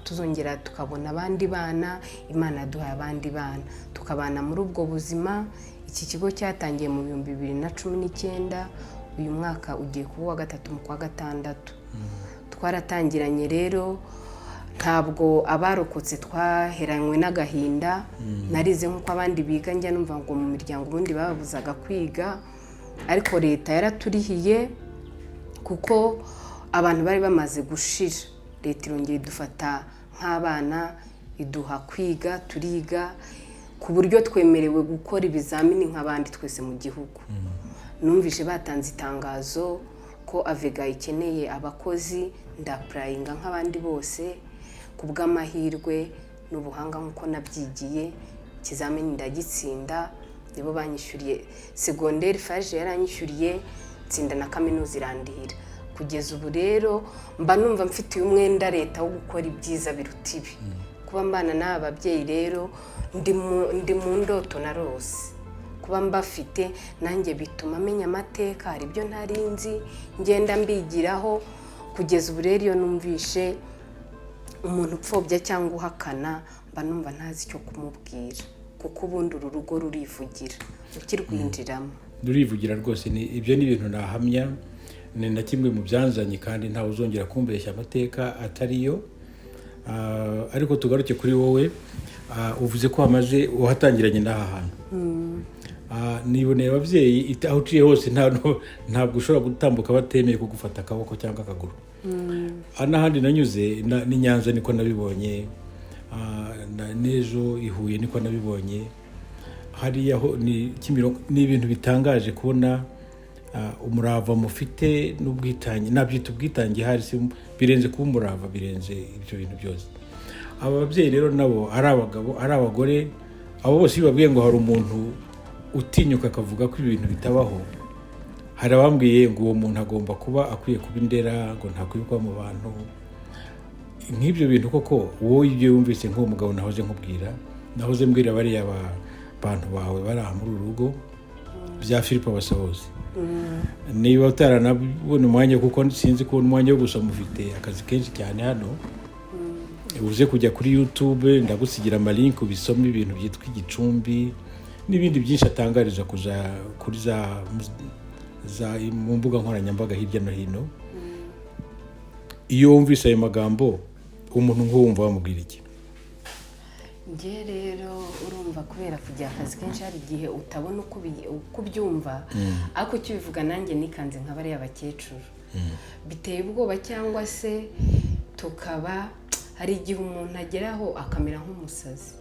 Speaker 6: tuzongera tukabona abandi bana, Imana yaduhaye abandi bana, tukabana muri ubwo buzima. Iki kigo cyatangiye mu 2019, uyu mwaka ugiye kuba wa gatatu mu kwa gatandatu. Twaratangiranye rero, ntabwo abarokotse twaheranywe n'agahinda. Narize nk'uko abandi biga, njya numva ngo mu miryango ubundi bababuzaga kwiga, ariko leta yaraturihiye kuko abantu bari bamaze gushira. Leta irongeye idufata nk'abana, iduha kwiga, turiga ku buryo twemerewe gukora ibizamini nk'abandi twese mu gihugu. Numvise batanze itangazo ko AVEGA ikeneye abakozi, ndapurayinga nk'abandi bose. Ku bw'amahirwe n'ubuhanga nk'uko nabyigiye, ikizamini ndagitsinda, nibo banyishyuriye segonderi, faje yaranyishyuriye, tsinda na kaminuza irandihira. Kugeza ubu rero mba numva mfitiye umwenda leta wo gukora ibyiza biruta ibi. Kuba mbana n'aba babyeyi rero ndi mu ndoto narose. Kuba mbafite nanjye bituma menya amateka, hari ibyo ntarinzi ngenda mbigiraho. Kugeza ubu rero iyo numvishe umuntu upfobya cyangwa uhakana, mba numva ntazi icyo kumubwira, kuko ubundi uru rugo rurivugira ukirwinjiramo.
Speaker 2: Rurivugira rwose. Ibyo ni ibintu nahamya. ni na kimwe mu byanzanye kandi ntawe uzongera kumbeshya amateka atariyo. Ariko tugaruke kuri wowe, uvuze ko wamaze uhatangiranye n'aha hantu. Niboneye ababyeyi aho uciye hose ntabwo ushobora gutambuka batemeye kugufata akaboko cyangwa akaguru. N'ahandi nanyuze ni Nyanza niko nabibonye, n'ejo i Huye niko nabibonye. Hariya ho ni ibintu bitangaje kubona umurava mufite n'ubwitange, nabyita ubwitange hari birenze kuba umurava, birenze ibyo bintu byose. Aba babyeyi rero nabo ari abagabo ari abagore, abo bose bibabwiye ngo hari umuntu utinyuka akavuga ko ibintu bitabaho, hari abambwiye ngo uwo muntu agomba kuba akwiye kuba indera, ngo ntakwiye kuba mu bantu nk'ibyo bintu. Koko wowe ibyo wumvise nk'uwo mugabo nahoze mbwira bariya bantu bawe bari aha muri uru rugo bya Filipo Basabose, niba utaranabona umwanya, kuko sinzi ko umwanya wo gusoma, ufite akazi kenshi cyane hano, uze kujya kuri YouTube ndagusigira amalink ubisome ibintu byitwa igicumbi n'ibindi byinshi atangariza kuza kuri mu mbuga nkoranyambaga hirya no hino. Iyo wumvise ayo magambo umuntu nk'uwumva wamubwira iki?
Speaker 6: Nge rero urumva kubera kujya akazi kenshi hari igihe utabona uko ubyumva, ariko icyo bivuga nanjye nikanze nka bariya bakecuru, biteye ubwoba, cyangwa se tukaba hari igihe umuntu ageraho akamera nk'umusazi.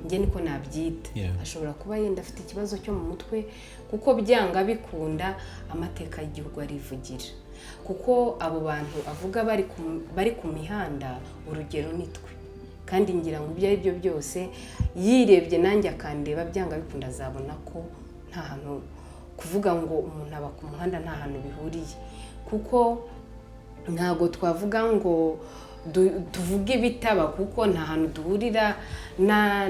Speaker 6: Nge niko nabyita. Ashobora kuba yenda afite ikibazo cyo mu mutwe, kuko byanga bikunda amateka y'igihugu arivugira, kuko abo bantu avuga bari ku mihanda, urugero nitwe. Kandi ngira ngo ibyo ari byo byose yirebye nanjye akandeba, byanga bikunda azabona ko nta hantu kuvuga ngo umuntu aba ku muhanda nta hantu bihuriye, kuko ntago twavuga ngo tuvuge ibitaba, kuko nta hantu duhurira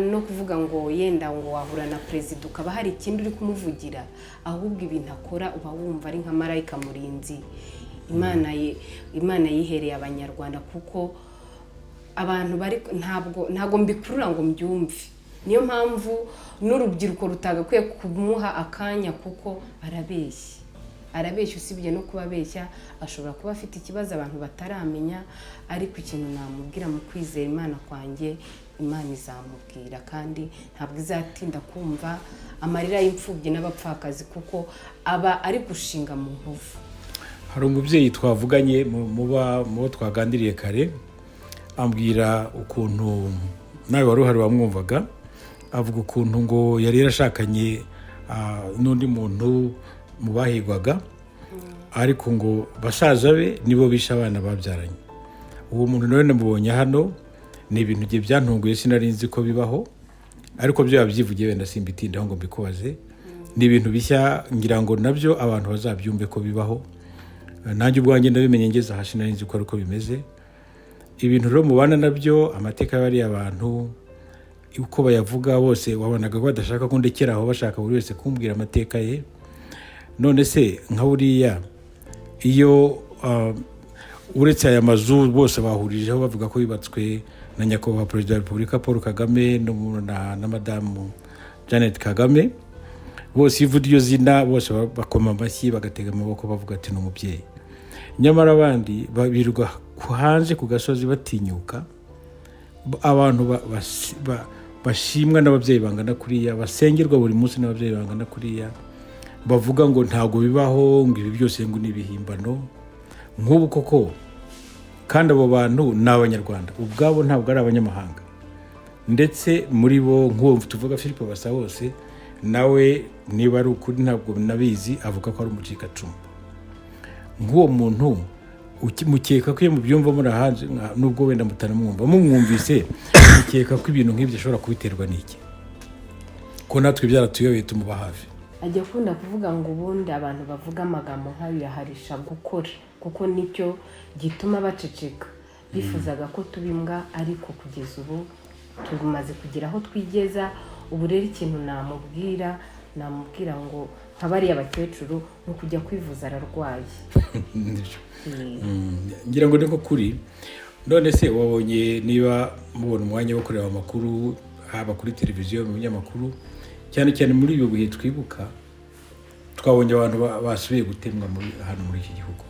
Speaker 6: no kuvuga ngo yenda ngo wahura na perezida ukaba hari ikindi uri kumuvugira, ahubwo ibintu akora uba wumva ari nka marayika murinzi Imana yihereye Abanyarwanda, kuko abantu bari ntago mbikurura ngo mbyumve. Niyo mpamvu n'urubyiruko rutagakwiye kumuha akanya, kuko arabeshya usibye no kubabeshya, ashobora kuba afite ikibazo abantu bataramenya, ariko ikintu namubwira mu kwizera Imana kwanjye, Imana izamubwira kandi ntabwo izatinda kumva amarira y'imfubyi n'abapfakazi, kuko aba ari gushinga mu nkovu.
Speaker 2: Hari umubyeyi twavuganye mu twaganiriye kare, ambwira ukuntu nawe wari uhari wamwumvaga, avuga ukuntu ngo yari yarashakanye n'undi muntu mu bahigwaga, ariko ngo basaza be nibo bishe abana babyaranye. Uwo muntu nawe namubonye hano, ni ibintu bye byantunguye, sinari nzi ko bibaho, ariko byo yabyivugiye, wenda simbitindaho ngo mbikubaze. Ni ibintu bishya, ngira ngo nabyo abantu bazabyumve ko bibaho. Nanjye ubwanjye ndabimenye ngeze aha, sinari nzi ko ariko bimeze. Ibintu rero mubana nabyo, amateka y'abariya abantu uko bayavuga bose wabonaga ko badashaka ko ndekeraho, bashaka buri wese kumbwira amateka ye. None se nka buriya iyo uretse aya mazu bose bahurijeho bavuga ko yubatswe na nyakubahwa Perezida wa Repubulika Paul Kagame na Madamu Jeannette Kagame, bose ivuga iryo zina bose bakoma amashyi bagatega amaboko bavuga ati ni umubyeyi. Nyamara abandi birirwa hanze ku gasozi batinyuka, abantu bashimwa n'ababyeyi bangana kuriya, basengerwa buri munsi n'ababyeyi bangana kuriya, bavuga ngo ntabwo bibaho, ngo ibi byose ngo ni ibihimbano nk'ubu koko. Kandi abo bantu ni Abanyarwanda ubwabo, ntabwo ari abanyamahanga. Ndetse muri bo nk'uwo tuvuga Filipo Basabose, nawe niba ari ukuri ntabwo nabizi, avuga ko ari umucikacumu. Nk'uwo muntu mukeka ko iyo mubyumva muri hanze, nubwo wenda mutanamwumva, mumwumvise mukeka ko ibintu nk'ibyo ashobora kubiterwa n'iki? Ko natwe byaratuyoboye tumuba hafi.
Speaker 6: Ajya akunda kuvuga ngo ubundi abantu bavuga amagambo nk'ayo yaharisha gukora, kuko nicyo gituma baceceka. Bifuzaga ko tubimbwa, ariko kugeza ubu tumaze kugira aho twigeza. Ubu rero ikintu namubwira ngo nka bariya bakecuru mu kujya kwivuza ararwaye.
Speaker 2: Ngira ngo niko kuri. None se wabonye, niba mubona umwanya wo kureba amakuru haba kuri televiziyo, mu binyamakuru, cyane cyane muri ubu bihe twibuka, twabonye abantu basubiye gutemwa hano muri iki gihugu.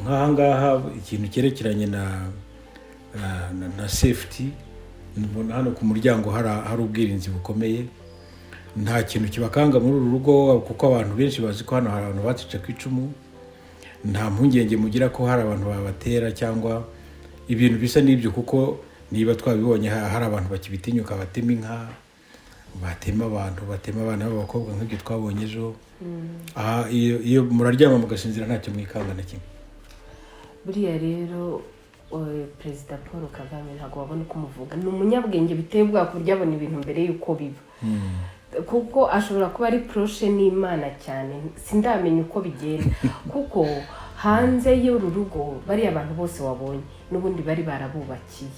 Speaker 2: nk'ahangaha ikintu cyerekeranye na safety, mbona hano ku muryango hari ubwirinzi bukomeye, nta kintu kibakanga muri uru rugo kuko abantu benshi bazi ko hano hari abantu bacice ku icumu, nta mpungenge mugira ko hari abantu babatera cyangwa ibintu bisa n'ibyo, kuko niba twabibonye hari abantu bakibitinyuka batema inka, batema abantu, batema abana b'abakobwa nk'ibyo twabonye ejo. Iyo muraryama mugasinzira ntacyo mwikanga na kimwe.
Speaker 6: Buriya rero Perezida Paul Kagame ntabwo wabona uko umuvuga, ni umunyabwenge biteye ubwoba ku buryo abona ibintu mbere y'uko biba, kuko ashobora kuba ari poroshe n'Imana cyane, sindamenya uko bigenda kuko hanze y'uru rugo bariya abantu bose wabonye n'ubundi bari barabubakiye,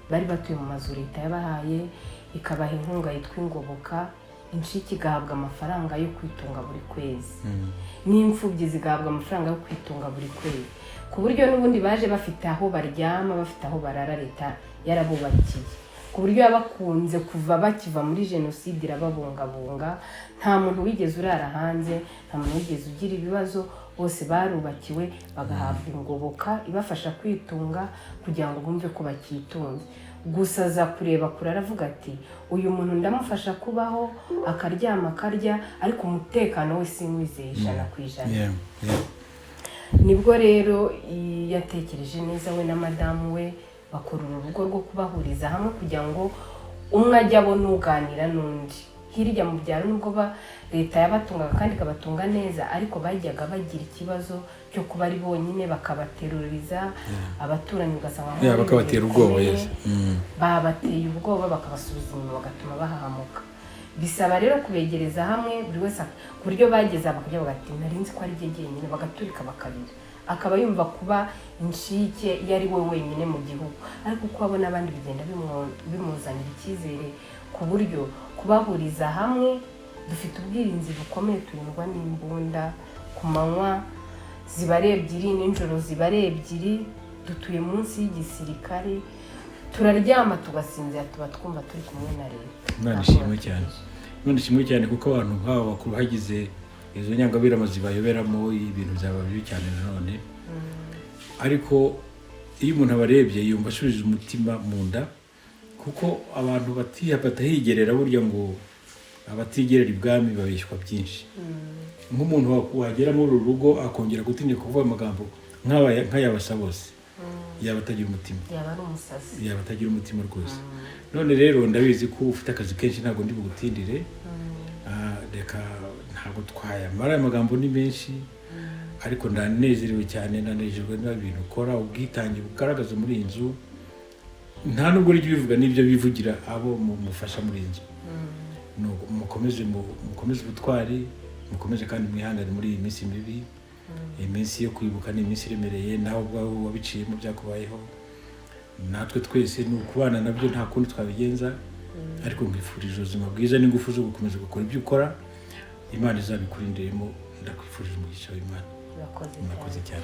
Speaker 6: bari batuye mu mazu leta yabahaye, ikabaha inkunga yitwa ingoboka, inshike igahabwa amafaranga yo kwitunga buri kwezi, n'imfubyi zigahabwa amafaranga yo kwitunga buri kwezi, ku buryo n'ubundi baje bafite aho baryama, bafite aho barara, leta yarabubakiye, ku buryo yabakunze kuva bakiva muri Génocide irababungabunga, nta muntu wigeze urara hanze, nta muntu wigeze ugira ibibazo, bose barubakiwe bagahabwa ingoboka ibafasha kwitunga kugira ngo bumve ko bakitunze. Gusa aza kureba kure aravuga ati uyu muntu ndamufasha kubaho akaryama akarya, ariko umutekano we simwizeye 100%. Nibwo rero yatekereje neza we na madamu we bakora urugo rwo kubahuriza hamwe kugira ngo umwe ajye abona uganira n'undi. Hirya mu byaro nubwo leta yabatungaga kandi ikabatunga neza, ariko bajyaga bagira ikibazo cyo kuba ari bonyine bakabateruriza, abaturanyi ugasanga
Speaker 2: bakabatera ubwoba,
Speaker 6: babateye ubwoba bakabasubiza inyuma bagatuma bahahamuka. Bisaba rero kubegereza hamwe buri wese ku buryo bageze bakajya bagati narinzi ko ari jyenyine, bagaturika bakabira, akaba yumva kuba inshike yari we wenyine mu gihugu, ariko uko abona abandi bigenda bimuzanira icyizere, ku buryo kubahuriza hamwe dufite ubwirinzi bukomeye, turindwa n'imbunda ku manywa ziba ari ebyiri, n'ijoro ziba ari ebyiri, dutuye munsi y'igisirikare, turaryama tugasinzira, tuba twumva turi kumwe na leta.
Speaker 2: Imana ishimwe cyane kuko abantu nk'aba bakuru hagize izo nyangabirama zibayoberamo ibintu byaba bibi cyane nanone, ariko iyo umuntu abarebye yumva ashubije umutima mu nda, kuko abantu batahigerera, burya ngo abatigerera ibwami babeshywa byinshi. Nk'umuntu wagera muri uru rugo akongera gutinya kuvuga amagambo nk'aya Basabose, yaba atagira umutima,
Speaker 6: yaba ari umusazi,
Speaker 2: yaba atagira umutima rwose. None rero ndabizi ko ufite akazi kenshi, ntabwo ndi bugutindire, reka ntabwo twayamara, aya magambo ni menshi, ariko ndanezerewe cyane, nanejejwe n'ibintu ukora, ubwitange bugaragaza muri iyi nzu, nta nubwo uri bivuga n'ibyo bivugira abo mufasha muri iyi nzu. Mukomeze ubutwari, mukomeze kandi mwihangane muri iyi minsi mibi, iyi minsi yo kwibuka ni iminsi iremereye, nawe ubwawe wabiciyemo byakubayeho, natwe twese ni ukubana nabyo, nta kundi twabigenza, ariko nkwifurije ubuzima bwiza n'ingufu zo gukomeza gukora ibyo ukora, Imana izabikurindiremo, ndakwifurije umugisha w'Imana. Murakoze cyane.